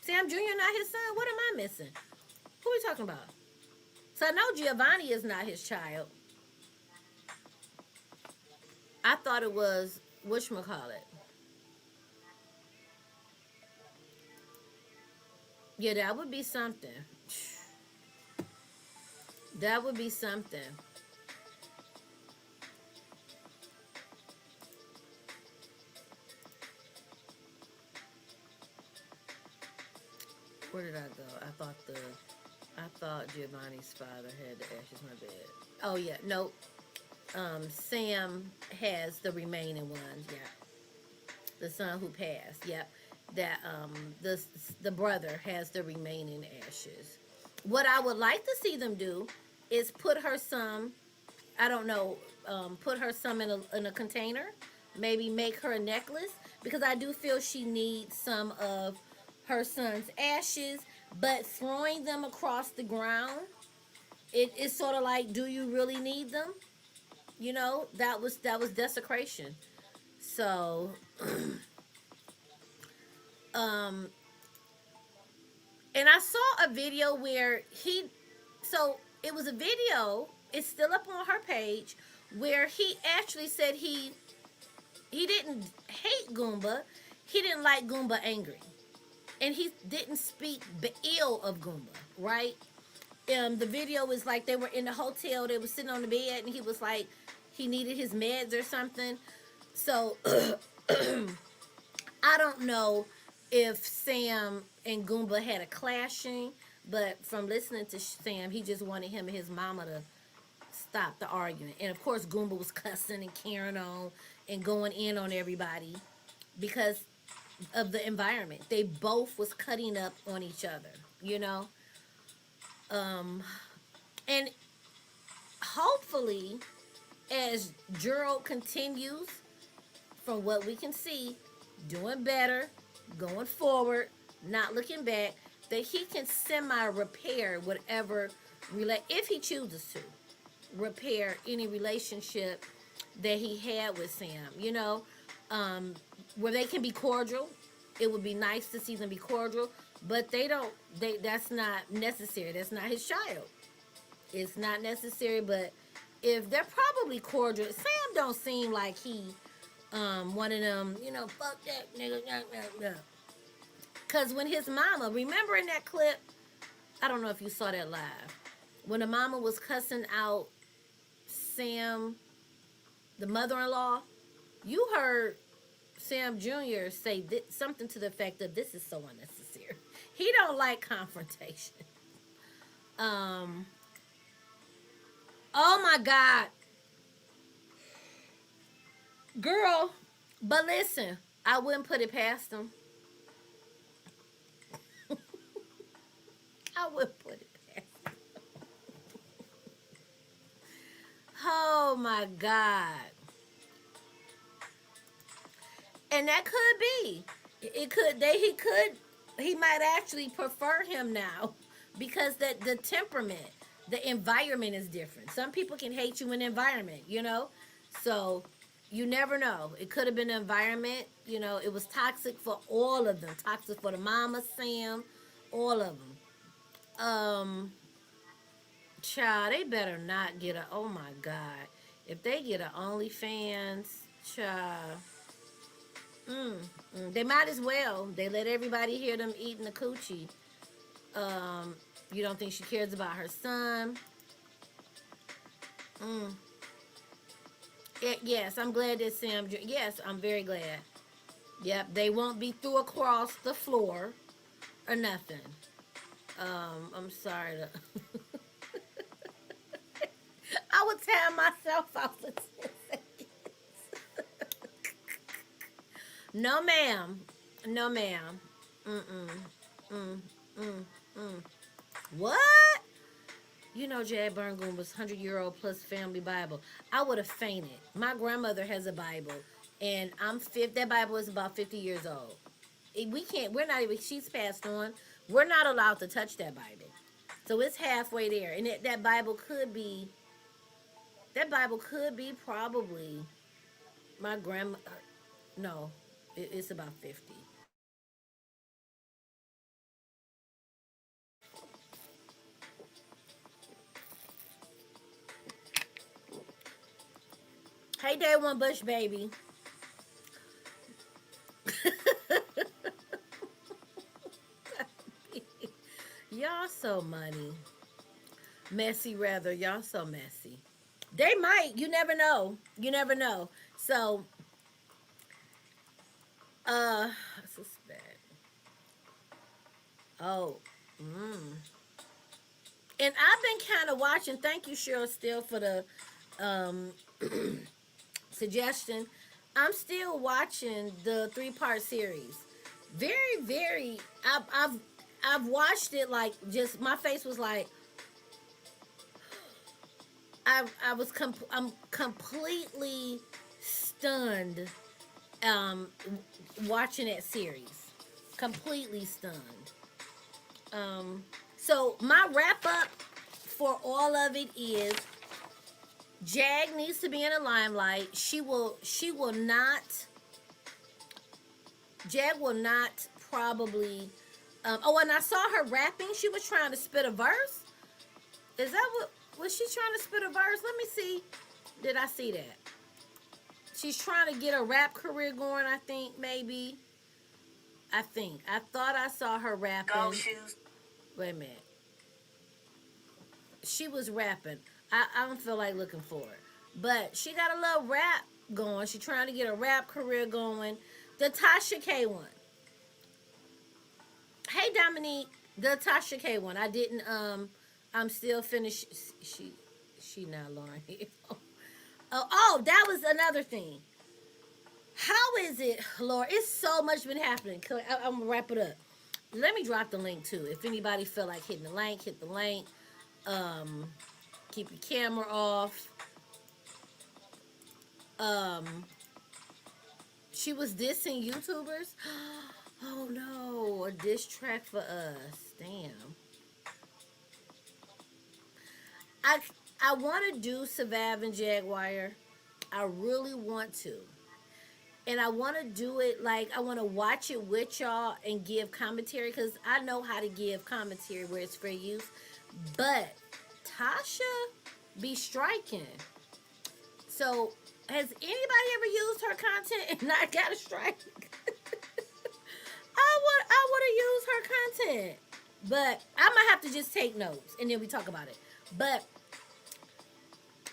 Sam Jr. not his son? What am I missing? Who Who are we talking about? So I know Giovanni is not his child. I thought it was whatchamacallit. Yeah, that would be something. That would be something. Where did I go? I thought Giovanni's father had the ashes. My bad. Oh yeah, no. Sam has the remaining ones. Yeah, the son who passed. Yep. That the brother has the remaining ashes. What I would like to see them do is put her some. I don't know. Put her some in a container. Maybe make her a necklace because I do feel she needs some of her son's ashes. But throwing them across the ground, it's sort of like, do you really need them? You know, that was desecration. So, um, and I saw a video where so it was a video. It's still up on her page where he actually said he didn't hate Goomba. He didn't like Goomba angry, and he didn't speak ill of Goomba. Right? The video was like they were in the hotel. They were sitting on the bed, and he was like he needed his meds or something. So I don't know if Sam and Goomba had a clashing, but from listening to Sam, he just wanted him and his mama to stop the argument. And of course, Goomba was cussing and carrying on and going in on everybody because of the environment. They both was cutting up on each other, you know. Um, and hopefully, as Gerald continues, from what we can see, doing better, going forward, not looking back, that he can semi-repair whatever, if he chooses to, repair any relationship that he had with Sam, you know, where they can be cordial. It would be nice to see them be cordial, but that's not necessary. That's not his child. It's not necessary, but if they're probably cordial, Sam don't seem like he one of them, you know, fuck that nigga. Because when his mama, remember in that clip, I don't know if you saw that live, when the mama was cussing out Sam, the mother-in-law, you heard Sam Jr. say something to the effect of, this is so unnecessary. He don't like confrontation. Oh my God. Girl, but listen, I wouldn't put it past him. I wouldn't put it past him. Oh my God. And that could be. He might actually prefer him now because the temperament, the environment is different. Some people can hate you in environment, you know? So you never know. It could have been the environment, you know, it was toxic for all of them. Toxic for the mama, Sam, all of them. Child, they better not get a, oh my God. If they get a OnlyFans, child, they might as well. They let everybody hear them eating the coochie. You don't think she cares about her son? Yes, I'm glad that Sam. Yes, I'm very glad. Yep, they won't be threw across the floor or nothing. I'm sorry. I would tear myself off the No, ma'am. No, ma'am. Mm-mm. Mm, mm, mm. What? You know, Jad Burngoon was 100-year-old plus family Bible. I would have fainted. My grandmother has a Bible, and that Bible is about 50 years old. We're not even, she's passed on. We're not allowed to touch that Bible. So it's halfway there. And that Bible could be probably my grandma. No, it's about 50. Hey, Day One Bush, baby. Y'all so money. Messy, rather. Y'all so messy. They might. You never know. You never know. So, I suspect. Oh, mm. And I've been kind of watching. Thank you, Cheryl, still for the um, suggestion. I'm still watching the 3-part series. Very, very. I've watched it like just my face was like I'm completely stunned watching that series. Completely stunned. Um, so my wrap up for all of it is Jag needs to be in the limelight. She will not Jag will not probably oh, and I saw her rapping. She was trying to spit a verse. Is that what was she trying to spit a verse? Let me see. Did I see that? She's trying to get a rap career going, I think, maybe. I think. I thought I saw her rapping. Go shoes. Wait a minute. She was rapping. I don't feel like looking for it. But she got a little rap going. She's trying to get a rap career going. The Tasha K one. Hey Dominique. The Tasha K one. I didn't I'm still finished. She not Lauren. Oh, that was another thing. How is it, Laura? It's so much been happening. I'm gonna wrap it up. Let me drop the link too. If anybody feel like hitting the link, hit the link. Um, keep your camera off. Um, she was dissing YouTubers. Oh no, a diss track for us. Damn. I want to do Survive and Jaguar. I really want to. And I want to do it like I want to watch it with y'all and give commentary because I know how to give commentary where it's fair use. But Tasha be striking. So has anybody ever used her content and not got a strike? I want to use her content, but I might have to just take notes and then we talk about it. But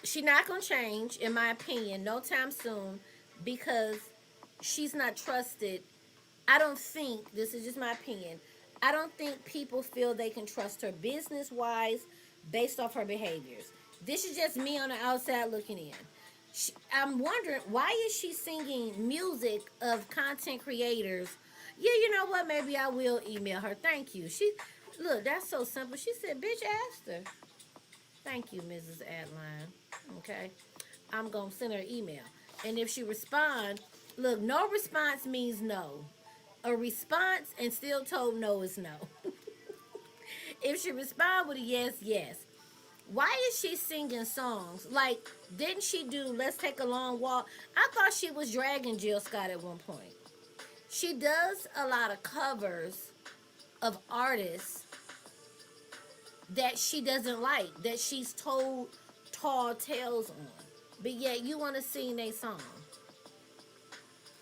she not gonna change, in my opinion, no time soon because she's not trusted. I don't think, this is just my opinion, I don't think people feel they can trust her business wise based off her behaviors. This is just me on the outside looking in. I'm wondering, why is she singing music of content creators? Yeah, you know what? Maybe I will email her. Thank you. Look, that's so simple. She said, bitch asked her. Thank you, Mrs. Adeline. Okay. I'm going to send her an email. And if she responds, look, no response means no. A response and still told no is no. If she respond with a yes, yes. Why is she singing songs? Like, didn't she do Let's Take a Long Walk? I thought she was dragging Jill Scott at one point. She does a lot of covers of artists that she doesn't like, that she's told tall tales on. But yet you want to sing a song.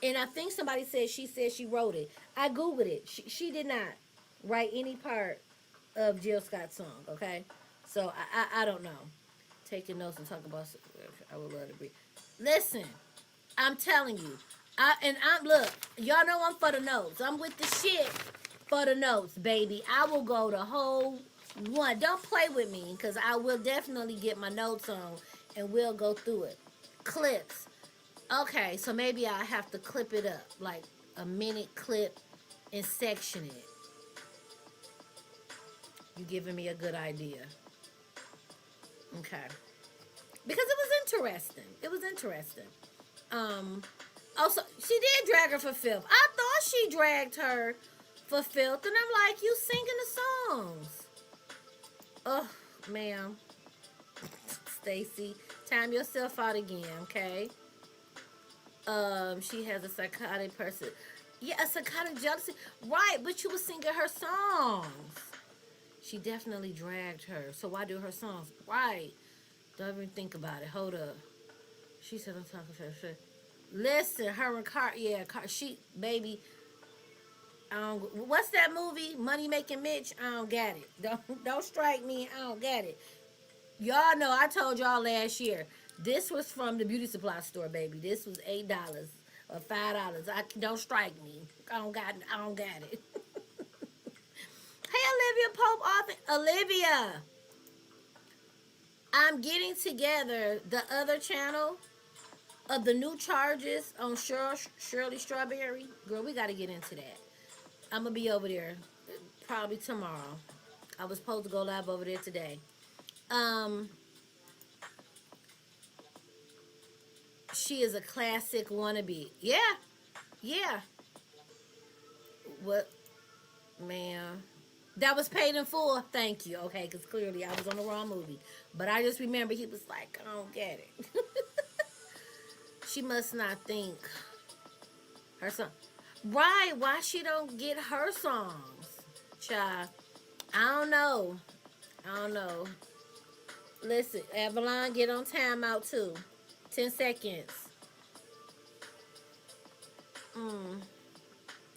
And I think somebody said she wrote it. I Googled it. She did not write any part of Jill Scott's song, okay? So I don't know. Taking notes and talking about, I would love to be. Listen, I'm telling you. Look, y'all know I'm for the notes. I'm with the shit for the notes, baby. I will go the whole one. Don't play with me, because I will definitely get my notes on and we'll go through it. Clips. Okay, so maybe I have to clip it up, like a minute clip and section it. You giving me a good idea. Okay. Because it was interesting. It was interesting. Also, she did drag her for filth. I thought she dragged her for filth, and I'm like, you singing the songs. Oh, ma'am. Stacy, time yourself out again, okay? She has a psychotic person. Yeah, a psychotic jealousy. Right, but you was singing her songs. She definitely dragged her. So why do her songs? Right. Don't even think about it. Hold up. She said I'm talking to her. Listen, her and she, baby, what's that movie? Money Making Mitch? I don't get it. Don't strike me. I don't get it. Y'all know I told y'all last year. This was from the beauty supply store, baby. This was $8 or $5. I don't strike me. I don't got it. Hey, Olivia Pope off. Olivia, I'm getting together the other channel of the new charges on Shirley Strawberry. Girl, we got to get into that. I'm going to be over there probably tomorrow. I was supposed to go live over there today. She is a classic wannabe. Yeah. Yeah. What? Man. That was paid in full. Thank you. Okay, because clearly I was on the wrong movie. But I just remember he was like, I don't get it. She must not think her song. Right. Why she don't get her songs? Child. I don't know. I don't know. Listen, Avalon, get on timeout too. 10 seconds.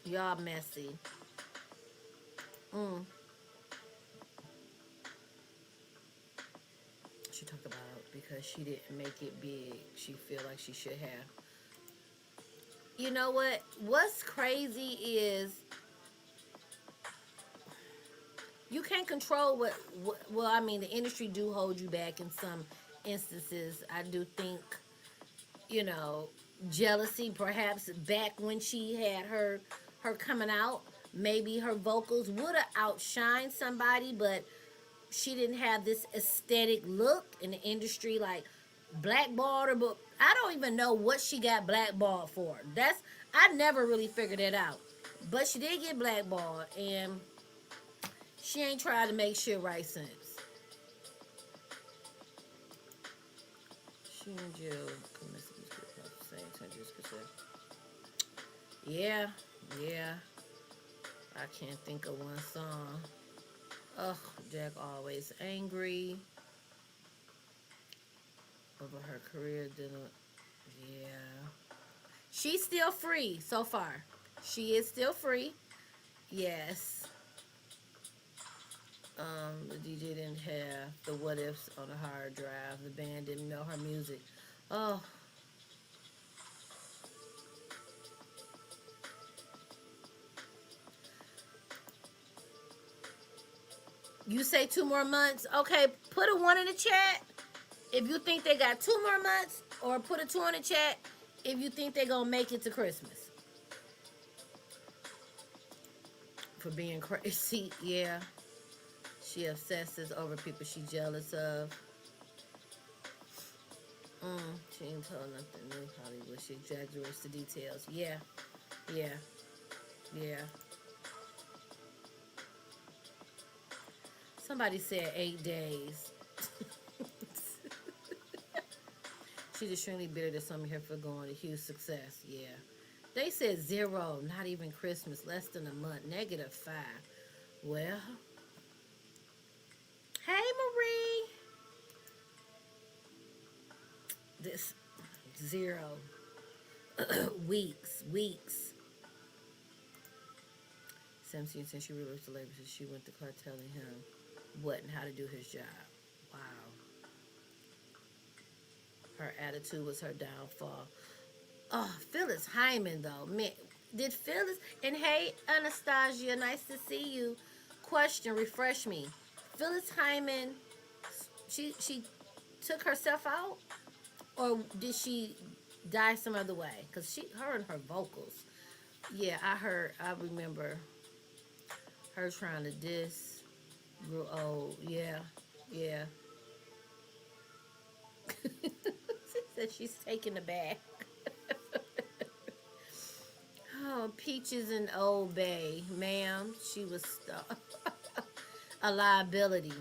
Y'all messy. She talked about because she didn't make it big, she feel like she should have. You know what? What's crazy is you can't control what well, I mean, the industry do hold you back in some instances. I do think, you know, jealousy perhaps back when she had her coming out, maybe her vocals would have outshined somebody, but she didn't have this aesthetic look in the industry, like blackballed her. But I don't even know what she got blackballed for. I never really figured it out, but she did get blackballed, and she ain't tried to make shit right since. She and Jill yeah, yeah. I can't think of one song. Ugh, Jack always angry over her career. Yeah. She's still free so far. She is still free. Yes. The DJ didn't have the what ifs on a hard drive. The band didn't know her music. Oh. You say 2 more months. Okay, put a 1 in the chat if you think they got 2 more months, or put a 2 in the chat if you think they're going to make it to Christmas. For being crazy, yeah. She obsesses over people she jealous of. She ain't told nothing new Hollywood. She exaggerates the details. Yeah. Yeah. Yeah. Somebody said 8 days. She's extremely bitter that some of her foregoing a huge success. Yeah. They said 0, not even Christmas, less than a month, -5. Well. Hey, Marie. This 0. weeks. Samson said she realized the labor since she went to Clark telling him what and how to do his job. Wow. Her attitude was her downfall. Oh, Phyllis Hyman, though. Man, did Phyllis... And hey, Anastasia, nice to see you. Question, refresh me. Phyllis Hyman, she took herself out? Or did she die some other way? Because her and her vocals. Yeah, I remember her trying to diss. Grew old. Yeah. She said she's taking the back. Oh, Peaches and Old Bay. Ma'am, she was a liability.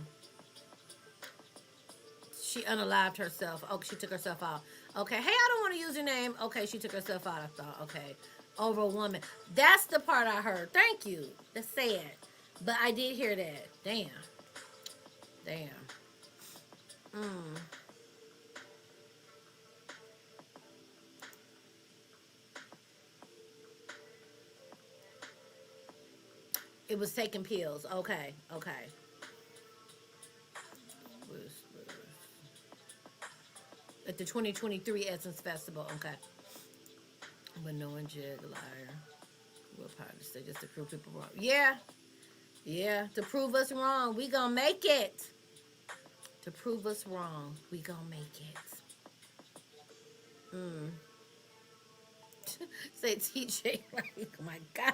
She unalived herself. Oh, she took herself out. Okay, hey, I don't want to use your name. Okay, she took herself out, I thought. Okay, over a woman. That's the part I heard. Thank you. That's sad. But I did hear that. Damn. It was taking pills. Okay, okay. At the 2023 Essence Festival. Okay. But no one jig liar. We'll probably say just to prove people wrong. Yeah, yeah. To prove us wrong, we gonna make it. To prove us wrong, we gonna make it. Mm. Say TJ, like, oh my God,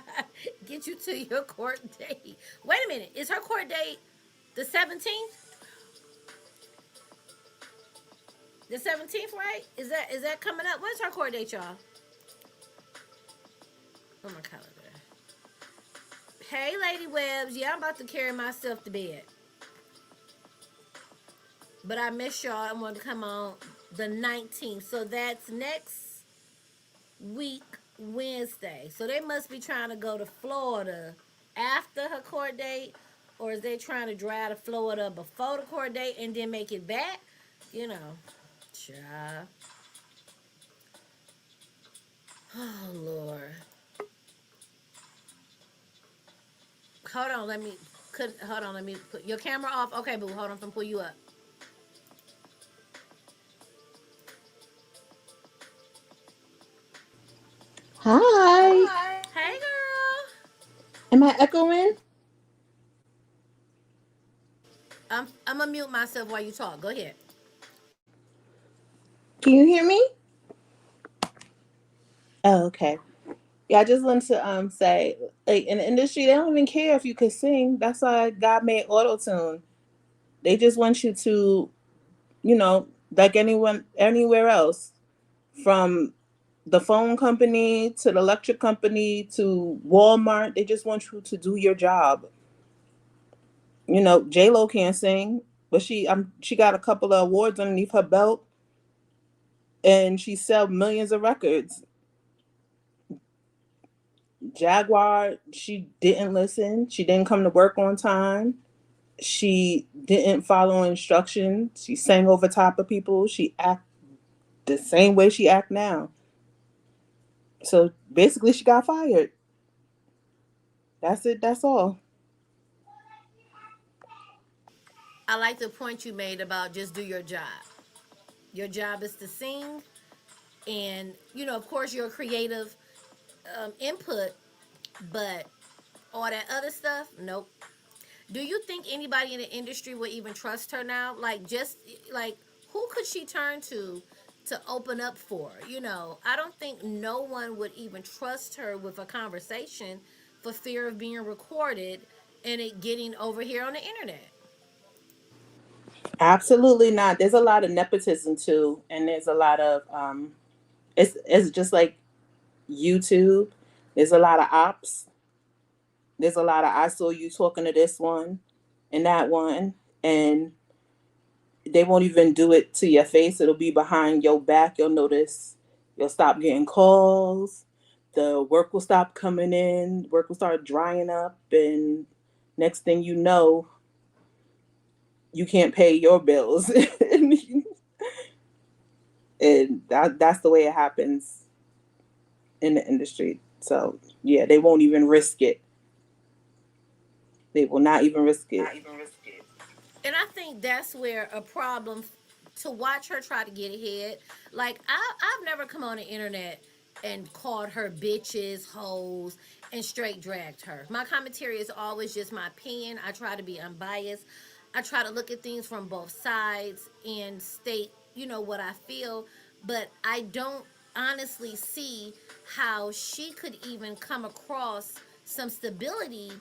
get you to your court date. Wait a minute, is her court date the 17th? The 17th, right? Is that coming up? When's her court date, y'all? Oh my calendar. Hey, Lady Webbs. Yeah, I'm about to carry myself to bed. But I miss y'all. I want to come on the 19th. So that's next week, Wednesday. So they must be trying to go to Florida after her court date. Or is they trying to drive to Florida before the court date and then make it back? You know. Child. Oh, Lord. Hold on, let me put your camera off. Okay, boo, hold on, I'm gonna pull you up. Hi. Hey, girl. Am I echoing? I'm gonna mute myself while you talk. Go ahead. Can you hear me? Oh, okay. Yeah, I just wanted to say, like, in the industry, they don't even care if you can sing. That's why God made auto tune. They just want you to, like anyone anywhere else, from the phone company to the electric company to Walmart. They just want you to do your job. J Lo can't sing, but she got a couple of awards underneath her belt, and she sell millions of records. Jaguar, she didn't listen. She didn't come to work on time. She didn't follow instructions. She sang over top of people. She act the same way she act now. So basically, she got fired. That's it. That's all. I like the point you made about just do your job. Your job is to sing, and of course, your creative input, but all that other stuff, nope. Do you think anybody in the industry would even trust her now? Like, just like, who could she turn to open up for? I don't think no one would even trust her with a conversation for fear of being recorded and it getting over here on the internet. Absolutely not. There's a lot of nepotism too, and there's a lot of It's just like YouTube. There's a lot of ops. There's a lot of I saw you talking to this one and that one, and they won't even do it to your face. It'll be behind your back. You'll notice you'll stop getting calls. The work will stop coming in. Work will start drying up, and next thing you know, you can't pay your bills. And that's the way it happens in the industry. So yeah, they won't even risk it. They will not even risk it. And I think that's where a problem to watch her try to get ahead. Like I've never come on the internet and called her bitches, hoes, and straight dragged her. My commentary is always just my opinion. I try to be unbiased. I try to look at things from both sides and state, what I feel. But I don't honestly see how she could even come across some stability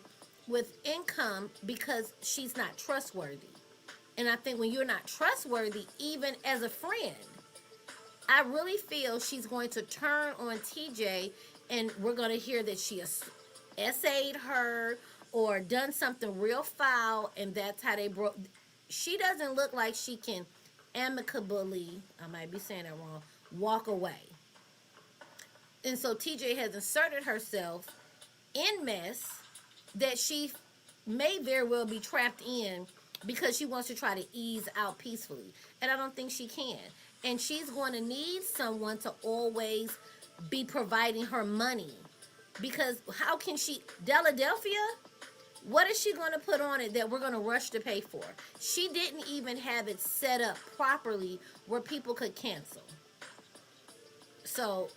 with income because she's not trustworthy. And I think when you're not trustworthy, even as a friend, I really feel she's going to turn on TJ and we're going to hear that she essayed her or done something real foul and that's how they broke. She doesn't look like she can amicably, I might be saying that wrong, walk away. And so TJ has inserted herself in mess that she may very well be trapped in because she wants to try to ease out peacefully. And I don't think she can. And she's going to need someone to always be providing her money. Because how can she, Philadelphia? What is she going to put on it that we're going to rush to pay for? She didn't even have it set up properly where people could cancel. So,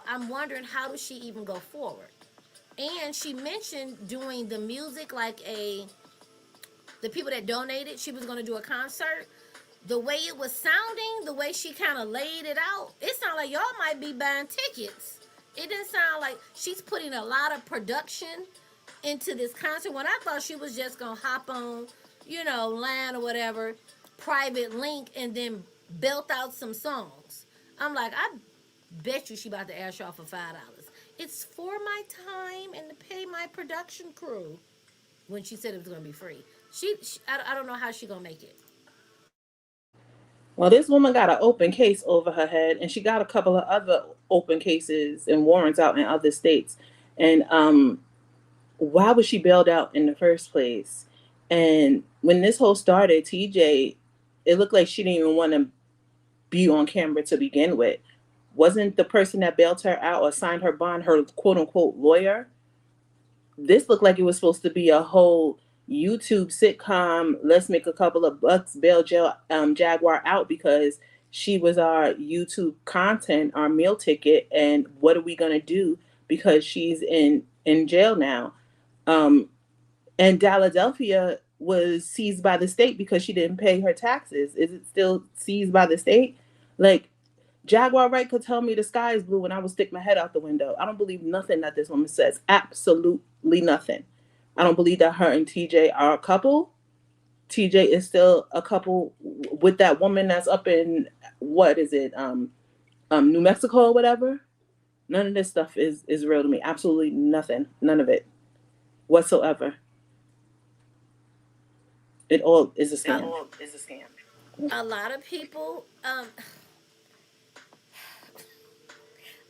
I'm wondering, how does she even go forward? And she mentioned doing the music, like the people that donated, she was going to do a concert. The way it was sounding, the way she kind of laid it out, it sounded like y'all might be buying tickets. It didn't sound like she's putting a lot of production into this concert, when I thought she was just going to hop on, line or whatever, private link, and then belt out some songs. I'm like, I bet you she about to ask y'all for $5. It's for my time and to pay my production crew. When she said it was gonna be free, I don't know how she gonna make it. Well, this woman got an open case over her head, and she got a couple of other open cases and warrants out in other states. And why was she bailed out in the first place? And when this whole started, TJ, it looked like she didn't even want to be on camera to begin with. Wasn't the person that bailed her out or signed her bond her quote unquote lawyer? This looked like it was supposed to be a whole YouTube sitcom. Let's make a couple of bucks, bail Jaguar out because she was our YouTube content, our meal ticket, and what are we gonna do because she's in jail now? Um, and Philadelphia was seized by the state because she didn't pay her taxes. Is it still seized by the state? Like, Jaguar Wright could tell me the sky is blue and I would stick my head out the window. I don't believe nothing that this woman says. Absolutely nothing. I don't believe that her and TJ are a couple. TJ is still a couple with that woman that's up in, what is it, New Mexico or whatever. None of this stuff is real to me. Absolutely nothing. None of it whatsoever. It all is a scam. A lot of people, I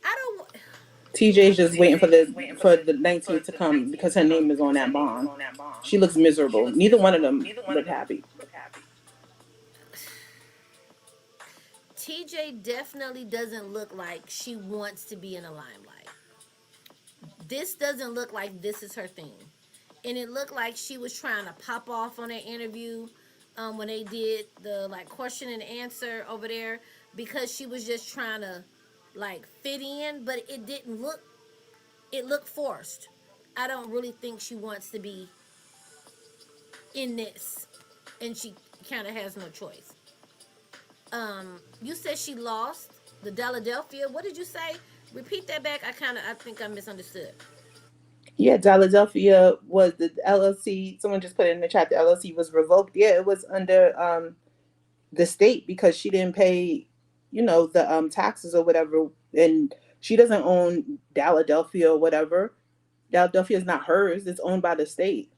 don't. TJ's just waiting for the 19th to come because her name is on that bond. She looks miserable. Neither one of them look happy. TJ definitely doesn't look like she wants to be in the limelight. This doesn't look like this is her thing. And it looked like she was trying to pop off on that interview, when they did the like question and answer over there, because she was just trying to like fit in, but it looked forced. I don't really think she wants to be in this, and she kind of has no choice. You said she lost the Philadelphia. What did you say? Repeat that back. I think I misunderstood. Yeah, Philadelphia was the LLC. Someone just put it in the chat. The LLC was revoked. Yeah, it was under the state because she didn't pay, the taxes or whatever. And she doesn't own Philadelphia or whatever. Philadelphia is not hers. It's owned by the state.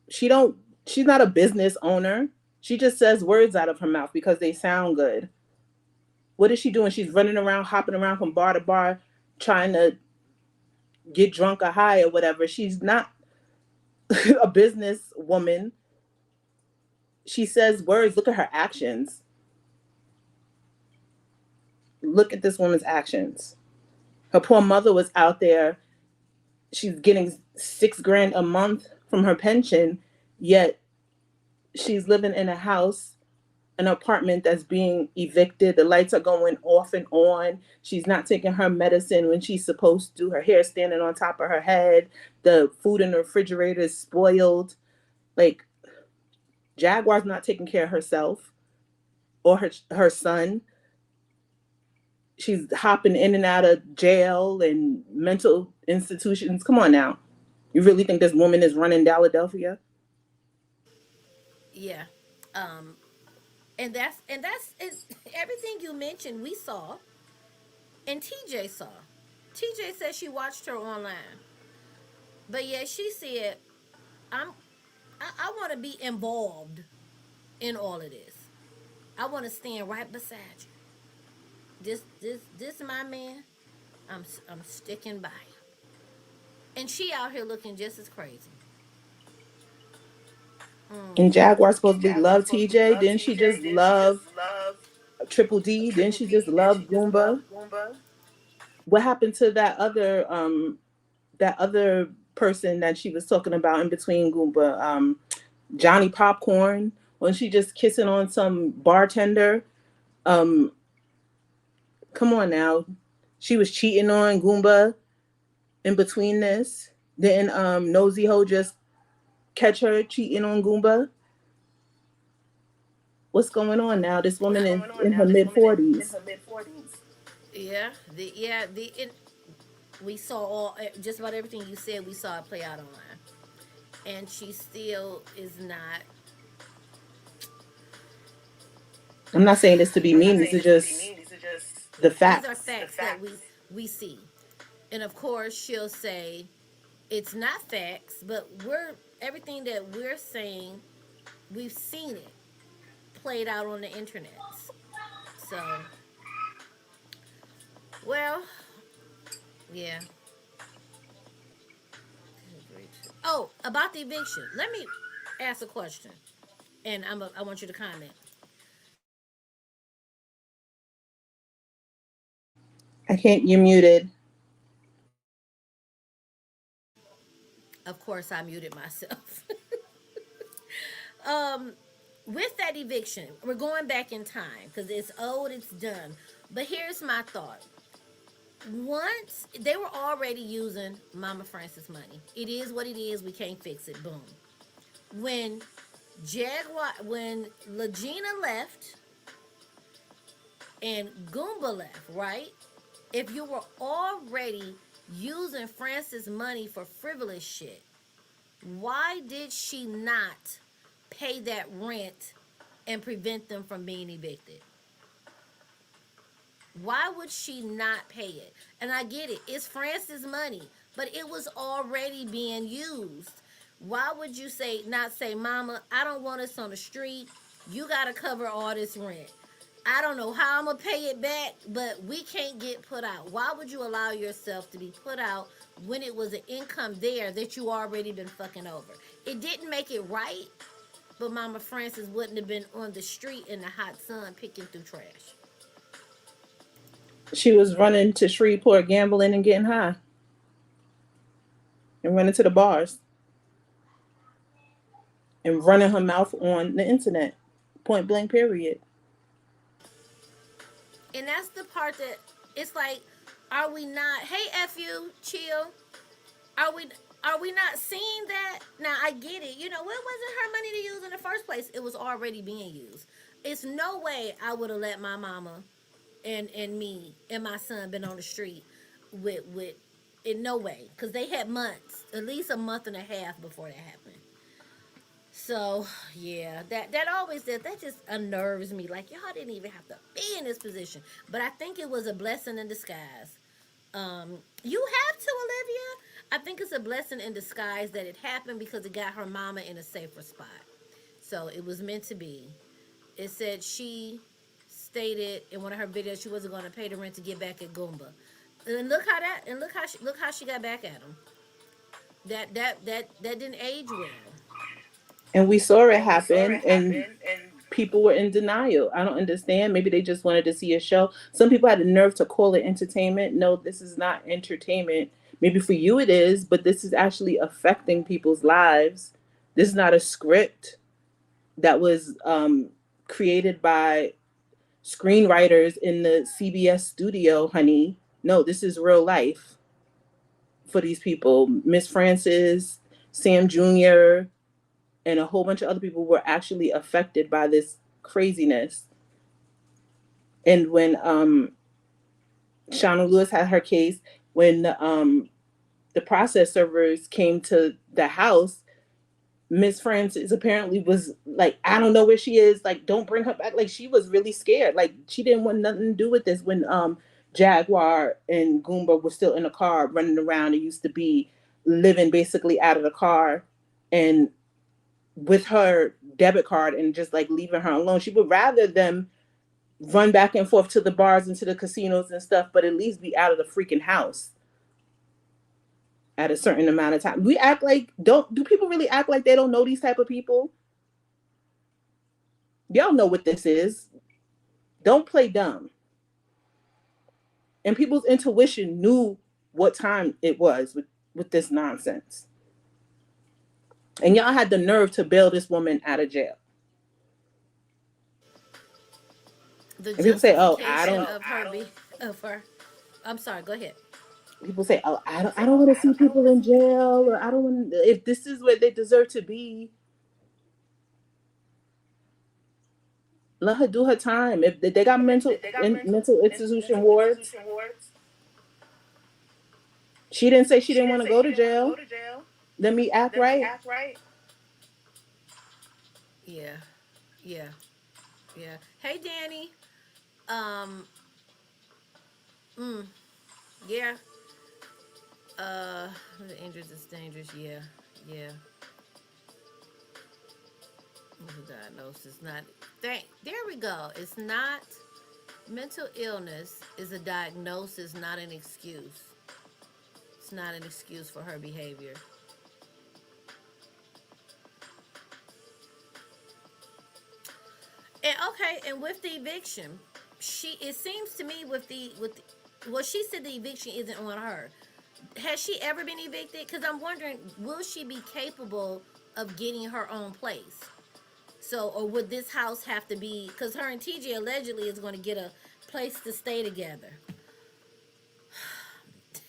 She don't. She's not a business owner. She just says words out of her mouth because they sound good. What is she doing? She's running around, hopping around from bar to bar, trying to get drunk or high or whatever. She's not a business woman. She says words. Look at her actions. Look at this woman's actions. Her poor mother was out there. She's getting $6,000 a month from her pension, yet she's living in a house, an apartment that's being evicted. The lights are going off and on. She's not taking her medicine when she's supposed to. Her hair standing on top of her head. The food in the refrigerator is spoiled. Like, Jaguar's not taking care of herself or her son. She's hopping in and out of jail and mental institutions. Come on now. You really think this woman is running Philadelphia? Yeah. Um, and that's everything you mentioned. We saw, and TJ saw. TJ said she watched her online, but yeah, she said, "I'm. I want to be involved in all of this. I want to stand right beside you. This my man. I'm sticking by him." And she out here looking just as crazy. And Jaguar supposedly love TJ. Didn't she just love Triple D? Didn't she just love Goomba? What happened to that other person that she was talking about in between Goomba, Johnny Popcorn, when she just kissing on some bartender. Um, Come on now, she was cheating on Goomba in between this. Didn't Nosy Ho just catch her cheating on Goomba? What's going on now? This woman is in her mid 40s. Yeah, we saw all just about everything you said. We saw it play out online, and she still is not. I'm not saying this to be mean. This is just the These are facts. facts that we see, and of course she'll say it's not facts, but we're everything that we're saying, we've seen it played out on the internet. So, well, yeah. Oh, about the eviction. Let me ask a question, and I want you to comment. I can't. You're muted. Of course, I muted myself. um, with that eviction, we're going back in time because it's old, it's done. But here's my thought. Once they were already using Mama Francis money, it is what it is. We can't fix it. Boom. When when Legina left and Goomba left, right? If you were already using Francis money for frivolous shit, why did she not pay that rent and prevent them from being evicted? Why would she not pay it? And I get it, it's Francis money, but it was already being used. Why would you not say, Mama, I don't want us on the street. You gotta cover all this rent. I don't know how I'm gonna pay it back, but we can't get put out. Why would you allow yourself to be put out when it was an income there that you already been fucking over? It didn't make it right, but Mama Francis wouldn't have been on the street in the hot sun picking through trash. She was running to Shreveport, gambling and getting high, and running to the bars and running her mouth on the internet. Point blank. Period. And that's the part that it's like, are we not? Hey, f you, chill. Are we? Are we not seeing that? Now I get it. You know, it wasn't her money to use in the first place. It was already being used. It's no way I would have let my mama and me and my son been on the street with in no way, because they had months, at least a month and a half before that happened. So yeah, that always that just unnerves me. Like, y'all didn't even have to be in this position, but I think it was a blessing in disguise. You have to, Olivia. I think it's a blessing in disguise that it happened because it got her mama in a safer spot. So it was meant to be. It said she stated in one of her videos she wasn't going to pay the rent to get back at Goomba, and look how she got back at him. That didn't age well. And we saw it happen, and people were in denial. I don't understand. Maybe they just wanted to see a show. Some people had the nerve to call it entertainment. No, this is not entertainment. Maybe for you it is, but this is actually affecting people's lives. This is not a script that was created by screenwriters in the CBS studio, honey. No, this is real life for these people. Miss Francis, Sam Jr., and a whole bunch of other people were actually affected by this craziness. And when Shauna Lewis had her case, when the process servers came to the house, Miss Francis apparently was like, I don't know where she is. Like, don't bring her back. Like, she was really scared. Like, she didn't want nothing to do with this when Jaguar and Goomba were still in the car running around and used to be living basically out of the car and with her debit card and just like leaving her alone. She would rather them run back and forth to the bars and to the casinos and stuff, but at least be out of the freaking house at a certain amount of time. We act like don't do people really act like they don't know these type of people? Y'all know what this is. Don't play dumb. And people's intuition knew what time it was. with this nonsense. And y'all had the nerve to bail this woman out of jail. The And people say, "Oh, justification of her. I'm sorry. Go ahead. People say, "Oh, I don't want to see people in jail, or I don't want. If this is where they deserve to be, let her do her time. If they got mental institution wards, she didn't say she didn't want to go to jail. Let me act right." Yeah. Yeah. Yeah. Hey, Danny. Um. Mm, yeah. The injuries is dangerous. Yeah. Yeah. The diagnosis not. There we go. It's not mental illness. Is a diagnosis, not an excuse. It's not an excuse for her behavior. And okay, and with the eviction, it seems to me well, she said the eviction isn't on her. Has she ever been evicted? Because I'm wondering, will she be capable of getting her own place? So, or would this house have to be? Because her and TJ allegedly is going to get a place to stay together.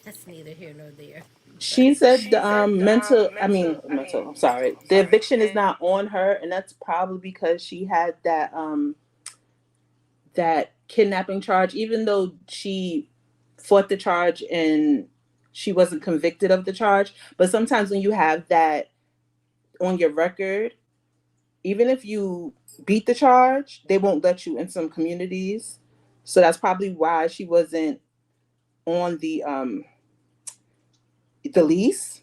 That's neither here nor there. But She said the mental. I'm sorry. The eviction is not on her, and that's probably because she had that kidnapping charge. Even though she fought the charge and she wasn't convicted of the charge, but sometimes when you have that on your record, even if you beat the charge, they won't let you in some communities. So that's probably why she wasn't on the lease.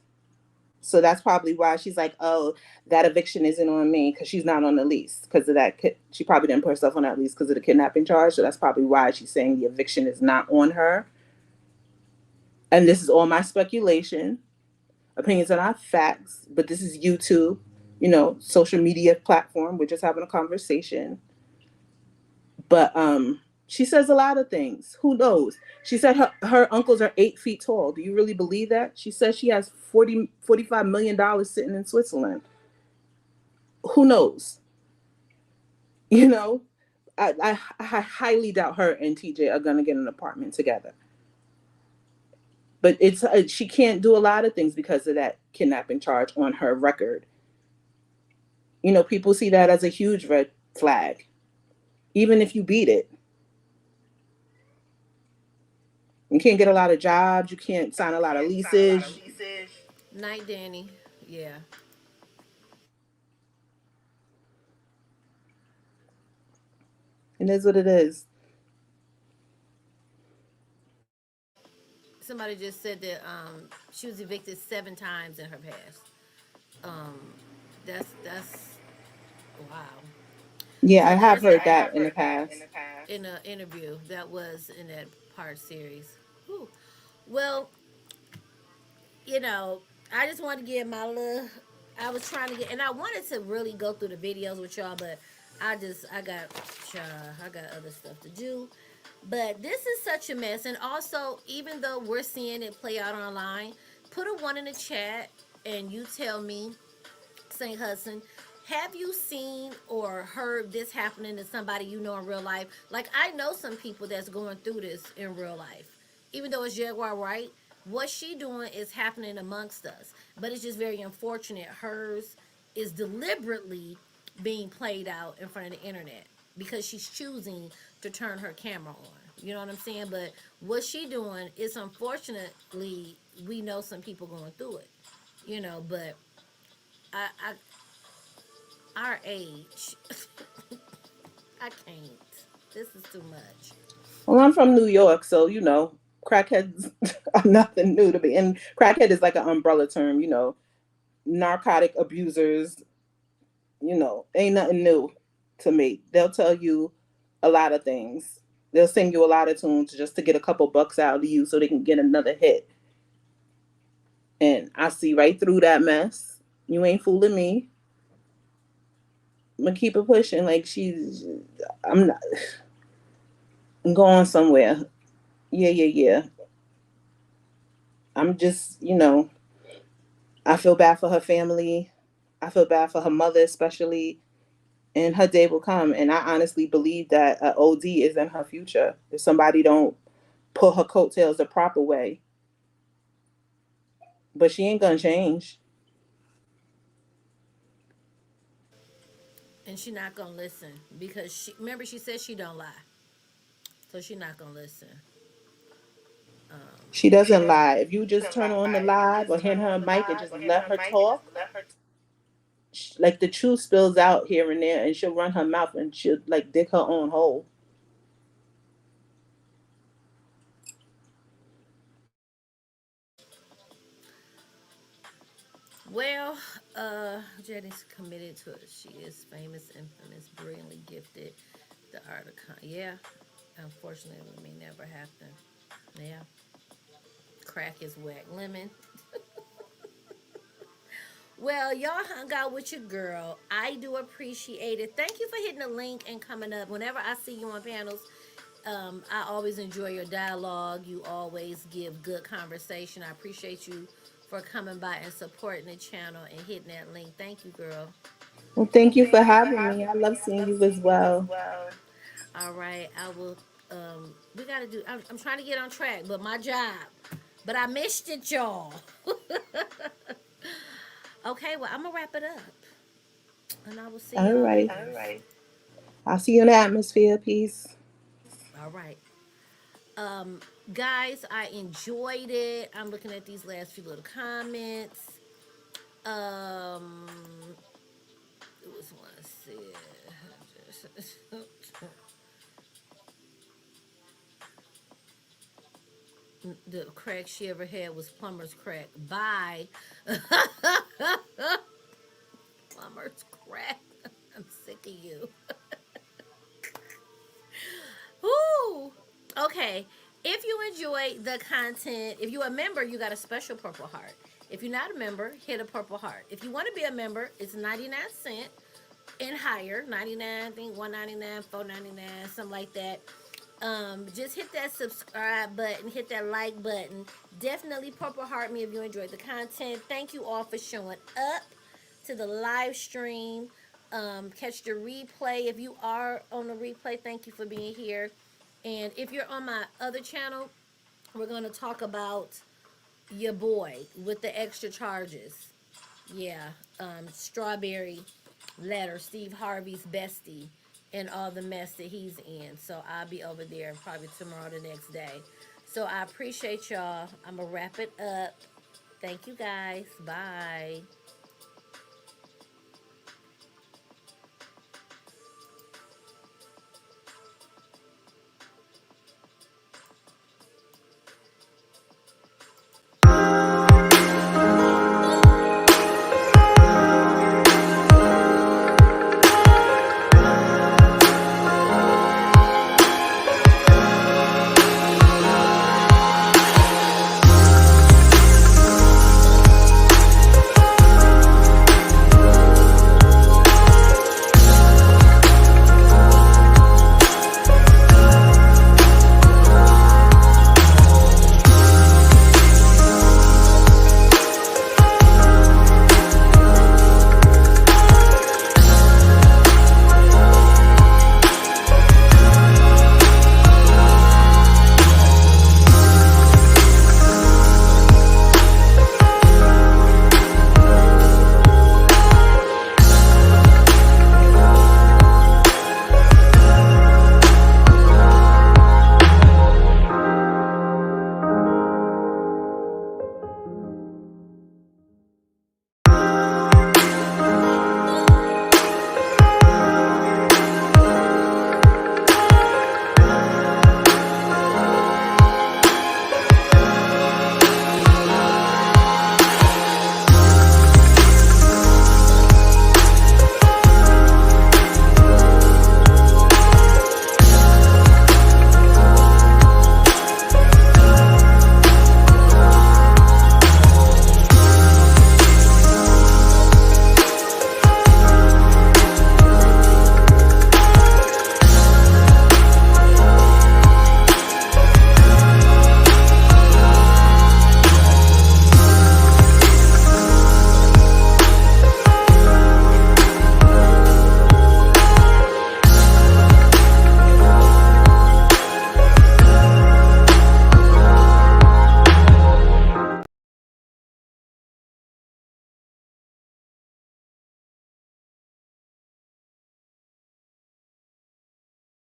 So that's probably why she's like, "Oh, that eviction isn't on me because she's not on the lease because of that." She probably didn't put herself on that lease because of the kidnapping charge. So that's probably why she's saying the eviction is not on her. And this is all my speculation. Opinions are not facts, but this is YouTube, social media platform. We're just having a conversation. But she says a lot of things. Who knows? She said her uncles are 8 feet tall. Do you really believe that? She says she has $45 million sitting in Switzerland. Who knows? You know, I highly doubt her and TJ are gonna get an apartment together. But it's she can't do a lot of things because of that kidnapping charge on her record. People see that as a huge red flag, even if you beat it. You can't get a lot of jobs. You can't sign a lot of leases. night, Danny. Yeah. It is what it is. Somebody just said that she was evicted 7 times in her past. Um, that's wow. Yeah, I So have there's heard that in the past. in an interview that was in that part series. Whew. Well, you know, I just wanted to get my little. I was trying to get, and I wanted to really go through the videos with y'all, but I got other stuff to do. But this is such a mess, and also, even though we're seeing it play out online, put a one in the chat, and you tell me, St. Hudson, have you seen or heard this happening to somebody you know in real life? Like, I know some people that's going through this in real life. Even though it's Jaguar Wright, what she doing is happening amongst us. But it's just very unfortunate. Hers is deliberately being played out in front of the internet because she's choosing to turn her camera on. You know what I'm saying? But what she doing is, unfortunately, we know some people going through it. But I our age, I can't. This is too much. Well, I'm from New York, so crackheads are nothing new to me. And crackhead is like an umbrella term. Narcotic abusers. Ain't nothing new to me. They'll tell you a lot of things. They'll sing you a lot of tunes just to get a couple bucks out of you so they can get another hit. And I see right through that mess. You ain't fooling me. I'm gonna keep it pushing. Like I'm not. I'm going somewhere. Yeah, yeah, yeah. I'm just. I feel bad for her family. I feel bad for her mother, especially. And her day will come. And I honestly believe that an OD is in her future if somebody don't pull her coattails the proper way. But she ain't gonna change. And she not gonna listen because she remember she said she don't lie, so she not gonna listen. She doesn't lie. If you just turn on the live or hand her a mic and just let her talk, like the truth spills out here and there, and she'll run her mouth and she'll like dig her own hole. Well, Jenny's committed to it. She is famous, infamous, brilliantly gifted. The art of yeah. Unfortunately, it may never happen. Yeah. Crack is whack. Lemon. Well, y'all hung out with your girl. I do appreciate it. Thank you for hitting the link and coming up. Whenever I see you on panels, I always enjoy your dialogue. You always give good conversation. I appreciate you for coming by and supporting the channel and hitting that link. Thank you, girl. Well, thank you for having me. I love seeing you as well. All right, I will. We gotta do. I'm trying to get on track, but my job. But I missed it, y'all. Okay, well, I'm gonna wrap it up, and I will see All y'all right. later. I'll see you in the atmosphere. Peace. All right. Um, guys, I enjoyed it. I'm looking at these last few little comments. Um, it was one said. The crack she ever had was plumber's crack. Bye. Plumber's crack. I'm sick of you. Woo! Okay. If you enjoy the content, if you're a member, you got a special Purple Heart. If you're not a member, hit a Purple Heart. If you want to be a member, it's 99 cents and higher. 99, I think 199, 499, something like that. Just hit that subscribe button, hit that like button. Definitely Purple Heart me if you enjoyed the content. Thank you all for showing up to the live stream. Catch the replay. If you are on the replay, thank you for being here. And if you're on my other channel, we're going to talk about your boy with the extra charges. Yeah, Strawberry Letter, Steve Harvey's bestie, and all the mess that he's in. So I'll be over there probably tomorrow, the next day. So I appreciate y'all. I'm going to wrap it up. Thank you guys. Bye.